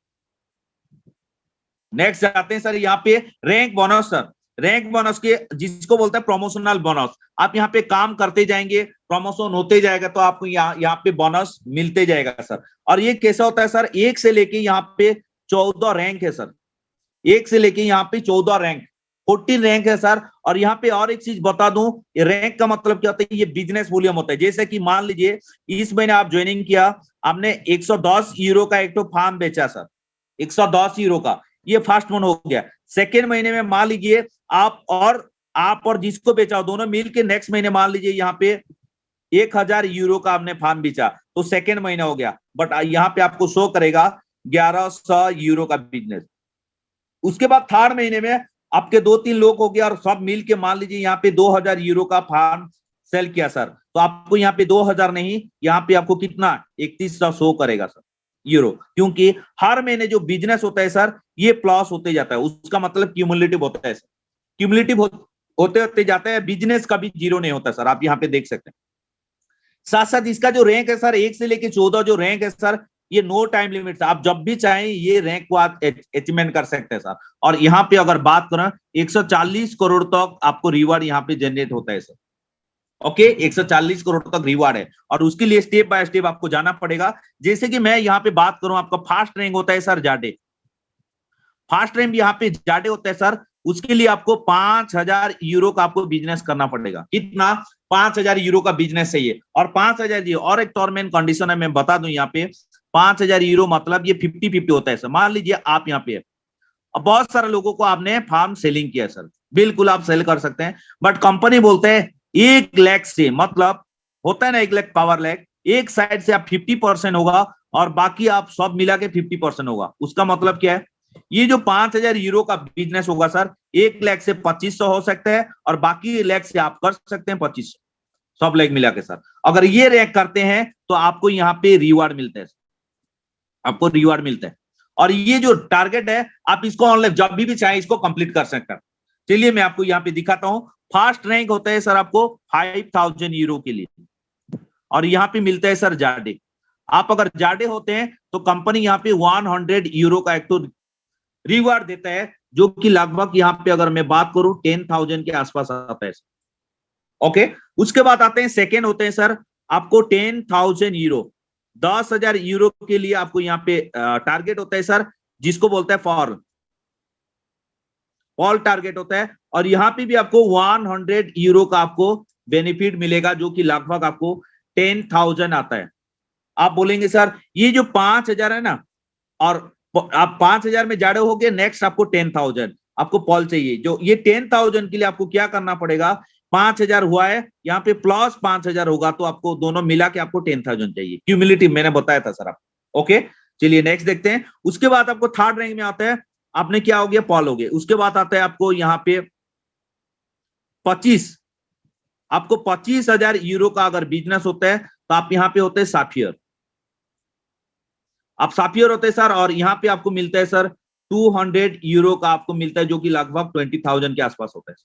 नेक्स्ट जाते हैं सर यहाँ पे rank bonus sir. Rank bonus के जिसको बोलते हैं प्रमोशनल बोनस, आप यहाँ पे काम करते जाएंगे, प्रमोशन होते जाएगा तो आपको यहाँ पे बोनस मिलते जाएगा सर। और ये कैसा होता है सर? 1 से लेके यहाँ पे 14 रैंक है सर। 1 से लेके यहाँ पे 14 रैंक, 14 रैंक है सर। और यहाँ पे और एक चीज बता दूं, ये रैंक का मतलब क्या होता है? ये बिजनेस वॉल्यूम होता है। जैसे कि मान लीजिए इस महीने आप ज्वाइनिंग किया, आपने 110 यूरो का एक तो फार्म बेचा सर, 110 यूरो का, ये फर्स्ट मंथ हो गया। सेकेंड महीने में मान लीजिए आप और जिसको बेचा दोनों मिल के नेक्स्ट महीने मान लीजिए यहाँ पे 1,000 यूरो का आपने फार्म बेचा, तो सेकेंड महीना हो गया। बट यहाँ पे आपको शो करेगा 1,100 यूरो का बिजनेस। उसके बाद थर्ड महीने में आपके 2-3 लोग हो गया और सब मिल के मान लीजिए यहाँ पे 2,000 यूरो का फार्म सेल किया सर, तो आपको यहाँ पे 2,000 नहीं, यहाँ पे आपको कितना 3,100 शो करेगा सर यूरो, क्योंकि हर महीने जो बिजनेस होता है सर ये प्लस होते जाता है, उसका मतलब क्यूमुलेटिव होता है सर। क्यूमुलेटिव होते होते जाता है, बिजनेस कभी जीरो नहीं होता सर, आप यहाँ पे देख सकते हैं। साथ साथ इसका जो रैंक है सर 1 से लेके 14 जो रैंक है सर, ये नो टाइम लिमिट, आप जब भी चाहें ये रैंक को आप अचीवमेंट कर सकते हैं सर। और यहाँ पे अगर बात करें 140 करोड़ तक आपको रिवार्ड यहाँ पे जनरेट होता है सर। ओके, 140 करोड़ तक रिवार्ड है, और उसके लिए स्टेप बाय स्टेप आपको जाना पड़ेगा। जैसे कि मैं यहाँ पे बात करूं, आपका फास्ट रैंक होता है सर जाडे, फास्ट रैंक यहाँ पे जाडे होता है सर। उसके लिए आपको 5,000 यूरो का आपको बिजनेस करना पड़ेगा। कितना? 5,000 यूरो का बिजनेस चाहिए। और 5,000 और एक टर्म एंड कंडीशन है, मैं बता दूं यहाँ पे 5,000 यूरो मतलब ये 50-50 होता है सर। मान लीजिए आप यहाँ पे बहुत सारे लोगों को आपने फार्म सेलिंग किया सर, बिल्कुल आप सेल कर सकते हैं, बट कंपनी बोलते हैं 1 लाख से, मतलब होता है ना 1 लाख पावर लाख, एक साइड से आप 50% होगा और बाकी आप सब मिला के 50% होगा। उसका मतलब क्या है? ये जो 5,000 यूरो का बिजनेस होगा सर, 1 लाख से 2,500 हो सकता है और बाकी लाख से आप कर सकते हैं 2,500, सब लाख मिला के सर। अगर ये रैंक करते हैं तो आपको यहाँ पे रिवार्ड मिलता है, आपको रिवार्ड मिलता है। और ये जो टारगेट है आप इसको ऑनलाइन जब भी चाहे इसको कंप्लीट कर सकते हैं। चलिए मैं आपको यहाँ पे दिखाता हूँ। फास्ट रैंक होता है सर आपको 5,000 यूरो के लिए, और यहाँ पे मिलता है सर जाडे। आप अगर जाडे होते हैं तो कंपनी यहाँ पे 100 यूरो का एक तो रिवार्ड देता है, जो कि लगभग यहाँ पे अगर मैं बात करूं 10,000 के आसपास आता है। ओके, उसके बाद आते हैं सेकेंड होते हैं सर आपको 10,000 यूरो, 10,000 यूरो के लिए आपको यहाँ पे टारगेट होता है सर, जिसको बोलते हैं फॉल टारगेट होता है। और यहाँ पे भी आपको 100 यूरो का आपको बेनिफिट मिलेगा, जो कि लगभग आपको 10,000 आता है। आप बोलेंगे सर ये जो 5,000 है ना, और आप 5,000 में जाड़े हो गए, नेक्स्ट आपको 10,000 आपको पॉल चाहिए। जो ये 10,000 के लिए आपको क्या करना पड़ेगा? 5,000 हुआ है, यहाँ पे प्लस 5,000 होगा, तो आपको दोनों मिला के आपको 10,000 चाहिए, क्यूमुलेटिव मैंने बताया था सर आपको। ओके, चलिए नेक्स्ट देखते हैं। उसके बाद आपको थर्ड रैंक में आता है, आपने क्या हो गया? पॉल हो गया। उसके बाद आता है आपको यहाँ पे 25, आपको 25,000 यूरो का अगर बिजनेस होता है तो आप यहाँ पे होते हैं साफियर, आप साफियर होते हैं सर, और यहाँ पे आपको मिलता है सर 200 यूरो का आपको मिलता है, जो कि लगभग 20,000 के आसपास होता है।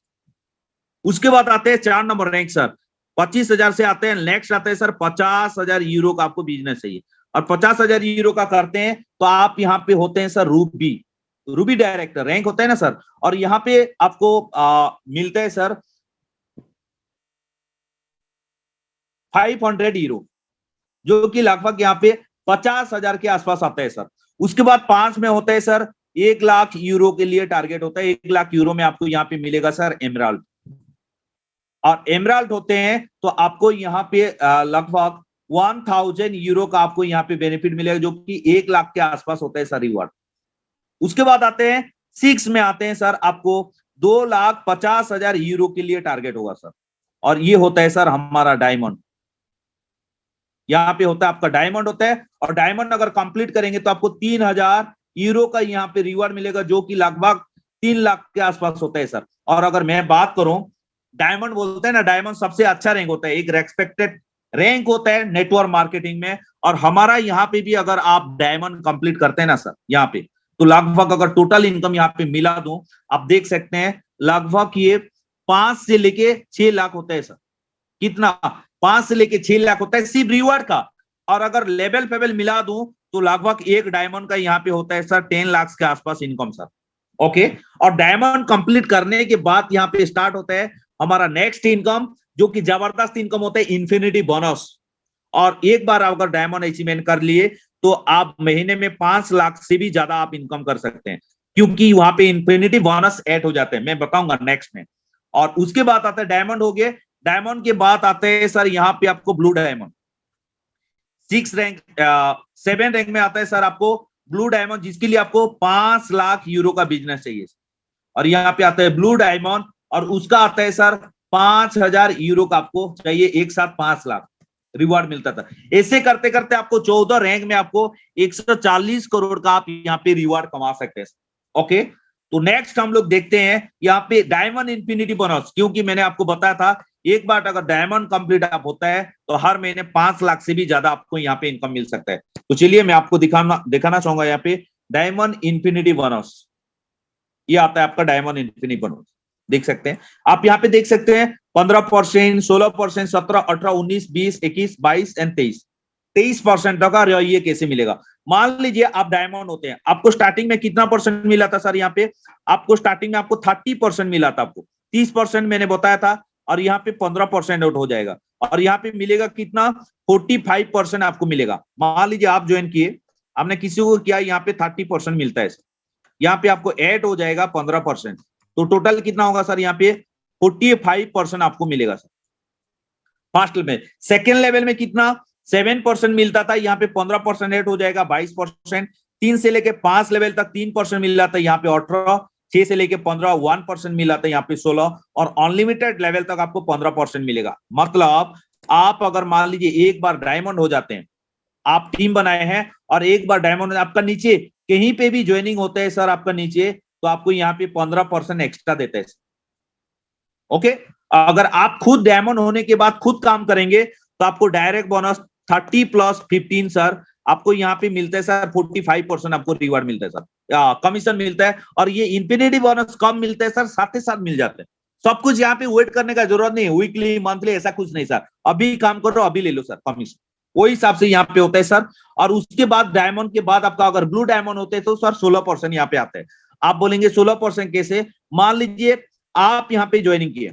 उसके बाद आते हैं 4 नंबर रैंक सर, 25,000 से आते हैं। नेक्स्ट आते हैं सर 50,000 यूरो का आपको बिजनेस चाहिए, और 50,000 यूरो का करते हैं तो आप यहाँ पे होते हैं सर रूबी डायरेक्टर रैंक होता है ना सर। और यहाँ पे आपको मिलता है सर 500 यूरो, जो कि लगभग यहाँ पे 50,000 के आसपास आता है सर। उसके बाद 5 में होता है सर 1 लाख यूरो के लिए टारगेट होता है। 1 लाख यूरो में आपको यहाँ पे मिलेगा सर एमराल्ड, और एमराल्ड होते हैं तो आपको यहाँ पे लगभग 1000 यूरो का आपको यहाँ पे बेनिफिट मिलेगा, जो कि 1 लाख के आसपास होता है सर रिवार्ड। उसके बाद आते हैं 6 में आते हैं सर, आपको 2,50,000 यूरो के लिए टारगेट होगा सर, और ये होता है सर हमारा डायमंड। यहाँ पे होता है आपका डायमंड होता है, और डायमंड अगर कंप्लीट करेंगे तो आपको 3,000 यूरो का यहाँ पे रिवार्ड मिलेगा, जो कि लगभग 3 लाख के आसपास होता है सर। और अगर मैं बात करूं, डायमंड बोलते हैं ना, डायमंड सबसे अच्छा रैंक होता है, एक रेस्पेक्टेड रैंक होता है नेटवर्क मार्केटिंग में। और हमारा यहाँ पे भी अगर आप डायमंड कंप्लीट करते हैं ना सर यहाँ पे, तो लगभग अगर टोटल इनकम यहाँ पे मिला दूं, आप देख सकते हैं लगभग ये 5 से लेके 6 लाख होता है सर। कितना? 5 से लेके 6 लाख होता है सिर्फ रिवार्ड का। और अगर लेवल फेवल मिला दूं तो लगभग एक डायमंड का यहाँ पे होता है सर 10 लाख के आसपास इनकम सर। ओके, और डायमंड कंप्लीट करने के बाद यहाँ पे स्टार्ट होता है हमारा नेक्स्ट इनकम, जो कि जबरदस्त इनकम होता है, इंफिनिटी बोनस। और एक बार अगर डायमंड अचीवमेंट कर लिए तो आप महीने में 5 लाख से भी ज्यादा आप इनकम कर सकते हैं, क्योंकि वहां पे इंफिनिटी बोनस ऐड हो जाते हैं, मैं बताऊंगा नेक्स्ट में। और उसके बाद आता है डायमंड हो गए। डायमंड के बाद आते हैं सर यहाँ पे आपको ब्लू डायमंड। 7 रैंक में आता है सर आपको ब्लू डायमंड, जिसके लिए आपको 5 लाख यूरो का बिजनेस चाहिए। और यहाँ पे आता है ब्लू डायमंड, और उसका आता है सर 5,000 यूरो का आपको चाहिए, एक साथ 5 लाख रिवार्ड मिलता था। ऐसे करते करते आपको 14 रैंक में आपको 140 करोड़ का आप यहाँ पे रिवार्ड कमा सकते हैं। ओके, तो नेक्स्ट हम लोग देखते हैं यहाँ पे डायमंड इंफिनिटी बोनस, क्योंकि मैंने आपको बताया था एक बार अगर डायमंड कंप्लीट आप होता है तो हर महीने 5 लाख से भी ज्यादा आपको यहाँ पे इनकम मिल सकता है। तो चलिए मैं आपको दिखाना चाहूंगा यहाँ पे डायमंड इंफिनिटी बोनस। ये आता है आपका डायमंड इंफिनिटी बोनस, देख सकते हैं आप यहाँ पे, देख सकते हैं 15%, 16%, 17, 18, 19, 20, 21, 22 एंड 23% तक। ये कैसे मिलेगा? मान लीजिए आप डायमंड होते हैं, आपको स्टार्टिंग में कितना परसेंट मिला था सर? यहाँ पे आपको स्टार्टिंग में आपको 30% मिला था, आपको 30% मैंने बताया था, और यहाँ पे 15% आउट हो जाएगा, और यहाँ पे मिलेगा कितना? 45% आपको मिलेगा। मान लीजिए आप ज्वाइन किए, आपने किसी को किया, यहाँ पे 30% मिलता है, यहाँ पे आपको ऐड हो जाएगा 15%, तो टोटल कितना होगा सर? यहाँ पे 45% आपको मिलेगा सर फर्स्ट में। सेकेंड लेवल में कितना? 7% मिलता था, यहाँ पे 15% ऐड हो जाएगा 22%। 3 से लेके 5 लेवल तक 3% मिल रहा था, यहाँ पे 18। 6 से लेके 15 1% मिला था, यहाँ पे 16, और अनलिमिटेड लेवल तक आपको 15% मिलेगा। मतलब आप अगर मान लीजिए एक बार डायमंड हो जाते हैं, आप टीम बनाए हैं और एक बार डायमंड आपका नीचे कहीं पे भी ज्वाइनिंग होता है सर आपका नीचे, तो आपको यहाँ पे 15% एक्स्ट्रा देते हैं। ओके, अगर आप खुद डायमंड होने के बाद खुद काम करेंगे तो आपको डायरेक्ट बोनस 30 + 15 सर आपको यहाँ पे मिलता है सर। 45% आपको रिवार्ड मिलता है सर, कमीशन मिलता है। और ये इंफिनिटी बोनस कम मिलता है सर, साथ ही साथ मिल जाते हैं। सब कुछ यहाँ पे वेट करने का जरूरत नहीं है, वीकली मंथली ऐसा कुछ नहीं सर, अभी काम करो अभी ले लो सर कमीशन, वही हिसाब से यहाँ पे होता है सर। और उसके बाद डायमंड के बाद आपका अगर ब्लू डायमंड होते हैं तो सर 16% यहाँ पे आते हैं। आप बोलेंगे 16% कैसे? मान लीजिए आप यहाँ पे ज्वाइनिंग किए,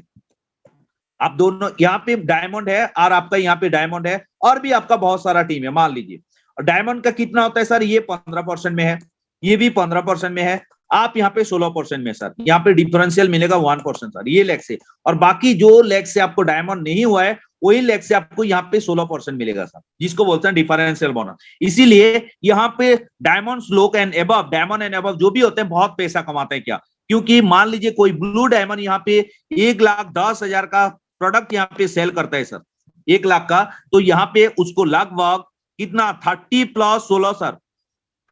आप दोनों यहाँ पे डायमंड है और आपका यहाँ पे डायमंड है, और भी आपका बहुत सारा टीम है मान लीजिए। डायमंड का कितना होता है सर? ये 15% में है, ये भी 15% में है, आप यहाँ पे 16% में सर। यहाँ पे डिफरेंशियल मिलेगा 1% सर, ये लेग से। और बाकी जो लेग से आपको डायमंड नहीं हुआ है वही लेग से आपको यहाँ पे 16% मिलेगा सर, जिसको बोलते हैं डिफरेंशियल बोनस। इसीलिए यहाँ पे डायमंड लोग and above, diamond and above जो भी होते हैं बहुत पैसा कमाते हैं। क्या? क्योंकि मान लीजिए कोई ब्लू डायमंड यहाँ पे 1,10,000 का प्रोडक्ट यहाँ पे सेल करता है सर, 1 लाख का, तो यहाँ पे उसको लगभग कितना? 30 + 16 सर,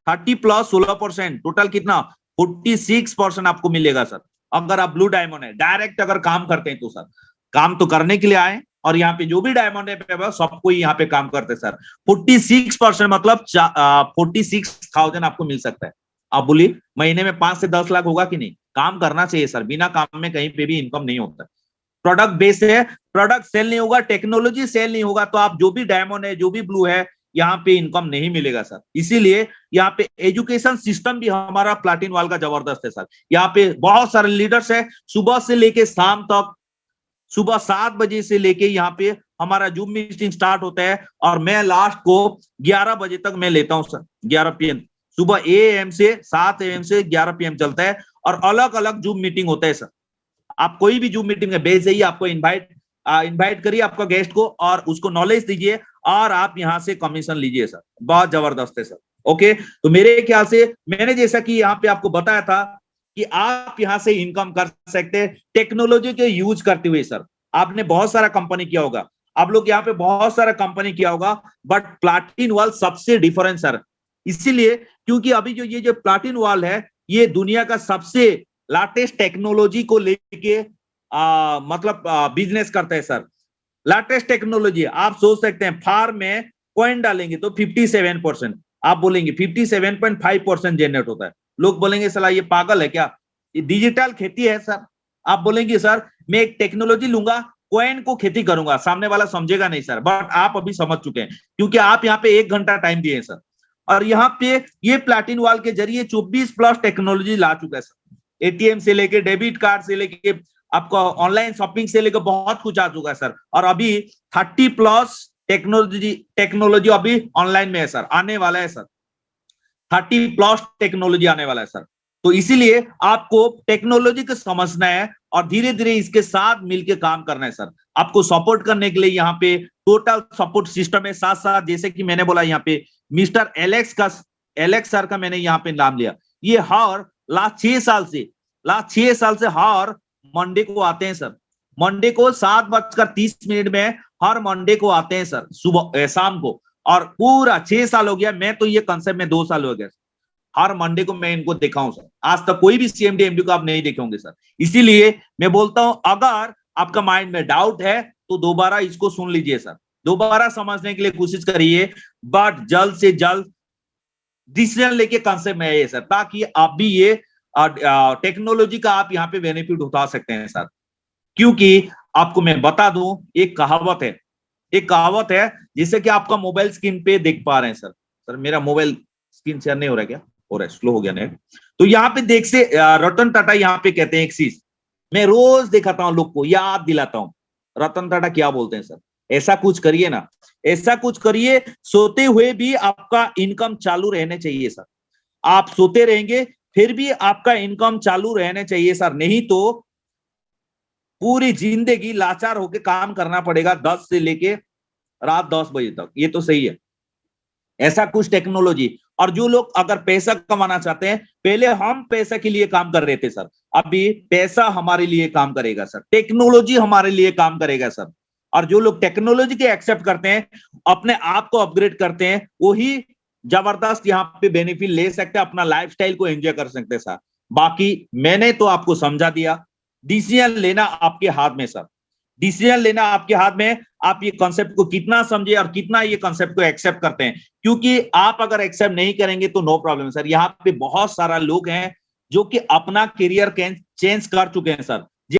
30 + 16%, टोटल कितना? 46% आपको मिलेगा सर। अगर आप ब्लू डायमंड है, डायरेक्ट अगर काम करते हैं तो सर, काम तो करने के लिए आए, और यहाँ पे जो भी डायमंड है सबको यहाँ पे काम करते हैं सर। 46% मतलब 46,000 आपको मिल सकता है आप बोलिए महीने में 5 से 10 लाख होगा कि नहीं? काम करना चाहिए सर, बिना काम में कहीं पे भी इनकम नहीं होता। प्रोडक्ट बेस है, प्रोडक्ट सेल नहीं होगा, टेक्नोलॉजी सेल नहीं होगा तो आप जो भी डायमंड है, जो भी ब्लू है, यहाँ पे इनकम नहीं मिलेगा सर। इसीलिए यहाँ पे एजुकेशन सिस्टम भी हमारा प्लैटिन वाल का जबरदस्त है सर। यहाँ पे बहुत सारे लीडर्स है, सुबह से लेके शाम तक, सुबह 7 बजे से लेके यहाँ पे हमारा जूम मीटिंग स्टार्ट होता है और मैं लास्ट को 11 बजे तक मैं लेता हूँ सर, 11 PM सुबह AM से 7 AM से 11 PM चलता है और अलग अलग जूम मीटिंग होता है सर। आप कोई भी जूम मीटिंग में भेज जाइए, आपको इनवाइट करिए आपका गेस्ट को और उसको नॉलेज दीजिए और आप यहाँ से कमीशन लीजिए सर, बहुत जबरदस्त है सर। ओके, तो मेरे ख्याल से मैंने जैसा कि यहाँ पे आपको बताया था कि आप यहाँ से इनकम कर सकते हैं टेक्नोलॉजी के यूज करते हुए सर। आपने बहुत सारा कंपनी किया होगा, आप लोग यहाँ पे बहुत सारा कंपनी किया होगा, बट प्लैटिन वाल सबसे डिफरेंट सर। इसीलिए क्योंकि अभी जो ये जो प्लैटिन वाल है, ये दुनिया का सबसे लेटेस्ट टेक्नोलॉजी को लेके मतलब बिजनेस करता है सर। लेटेस्ट टेक्नोलॉजी आप सोच सकते हैं, फार्म में कॉइन डालेंगे तो 57%, आप बोलेंगे 57.5% जनरेट होता है। लोग बोलेंगे सला ये पागल है क्या, ये डिजिटल खेती है सर। आप बोलेंगे सर मैं एक टेक्नोलॉजी लूंगा, कॉइन को खेती करूंगा, सामने वाला समझेगा नहीं सर, बट आप अभी समझ चुके हैं क्योंकि आप यहाँ पे 1 घंटा टाइम दिए सर। और यहाँ पे ये प्लैटिन वाल के जरिए 24+ टेक्नोलॉजी ला चुका है सर। ATM से लेके डेबिट कार्ड से लेके आपका ऑनलाइन शॉपिंग से लेकर बहुत कुछ आ चुका है सर। और अभी 30+ टेक्नोलॉजी अभी ऑनलाइन में है सर, आने वाला है सर। 30+ टेक्नोलॉजी आने वाला है सर। तो इसीलिए आपको टेक्नोलॉजी को समझना है और धीरे धीरे इसके साथ मिलकर काम करना है सर। आपको सपोर्ट करने के लिए यहाँ पे टोटल सपोर्ट सिस्टम है। साथ साथ जैसे कि मैंने बोला यहाँ पे मिस्टर एलेक्स सर का मैंने यहाँ पे नाम लिया। ये हर लास्ट 6 साल से हर मंडे को आते हैं सर। मंडे को 7:30 में हर मंडे को आते हैं सर, सुबह शाम को। और पूरा 6 साल हो गया, मैं तो ये कंसेप्ट में 2 साल हो गया। हर मंडे को मैं इनको देखा हूं सर। आज तक कोई भी CMD MD को आप नहीं देखे होंगे सर। इसीलिए मैं बोलता हूं अगर आपका माइंड में डाउट है तो दोबारा इसको सुन लीजिए सर, दोबारा समझने के लिए कोशिश करिए, बट जल्द से जल्द डिसीजन लेके कंसेप्ट में आइए सर, ताकि आप भी ये टेक्नोलॉजी का आप यहाँ पे बेनिफिट उठा सकते हैं सर। क्योंकि आपको मैं बता दूं, एक कहावत है जिसे कि आपका मोबाइल स्क्रीन पे देख पा रहे हैं सर। सर मेरा मोबाइल स्क्रीन शेयर नहीं हो रहा है क्या? हो रहा है, स्लो हो गया नेट। तो यहाँ पे देख से रतन टाटा यहाँ पे कहते हैं एक चीज, मैं रोज दिखाता हूँ लोग को, याद दिलाता हूँ। रतन टाटा क्या बोलते हैं सर, ऐसा कुछ करिए ना, ऐसा कुछ करिए सोते हुए भी आपका इनकम चालू रहने चाहिए सर। आप सोते रहेंगे फिर भी आपका इनकम चालू रहने चाहिए सर, नहीं तो पूरी जिंदगी लाचार होकर काम करना पड़ेगा 10 से लेके रात 10 बजे तक। ये तो सही है, ऐसा कुछ टेक्नोलॉजी। और जो लोग अगर पैसा कमाना चाहते हैं, पहले हम पैसा के लिए काम कर रहे थे सर, अभी पैसा हमारे लिए काम करेगा सर, टेक्नोलॉजी हमारे लिए काम करेगा सर। और जो लोग टेक्नोलॉजी के एक्सेप्ट करते हैं, अपने आप को अपग्रेड करते हैं, वही जबरदस्त यहाँ पे बेनिफिट ले सकते हैं, अपना लाइफस्टाइल को एंजॉय कर सकते हैं सर। बाकी मैंने तो आपको समझा दिया, डिसीजन लेना आपके हाथ में सर, डिसीजन लेना आपके हाथ में। आप ये कॉन्सेप्ट को कितना समझे और कितना ये कॉन्सेप्ट को एक्सेप्ट करते हैं, क्योंकि आप अगर एक्सेप्ट नहीं करेंगे तो नो प्रॉब्लम सर। यहाँ पे बहुत सारा लोग हैं जो कि अपना करियर चेंज कर चुके हैं सर,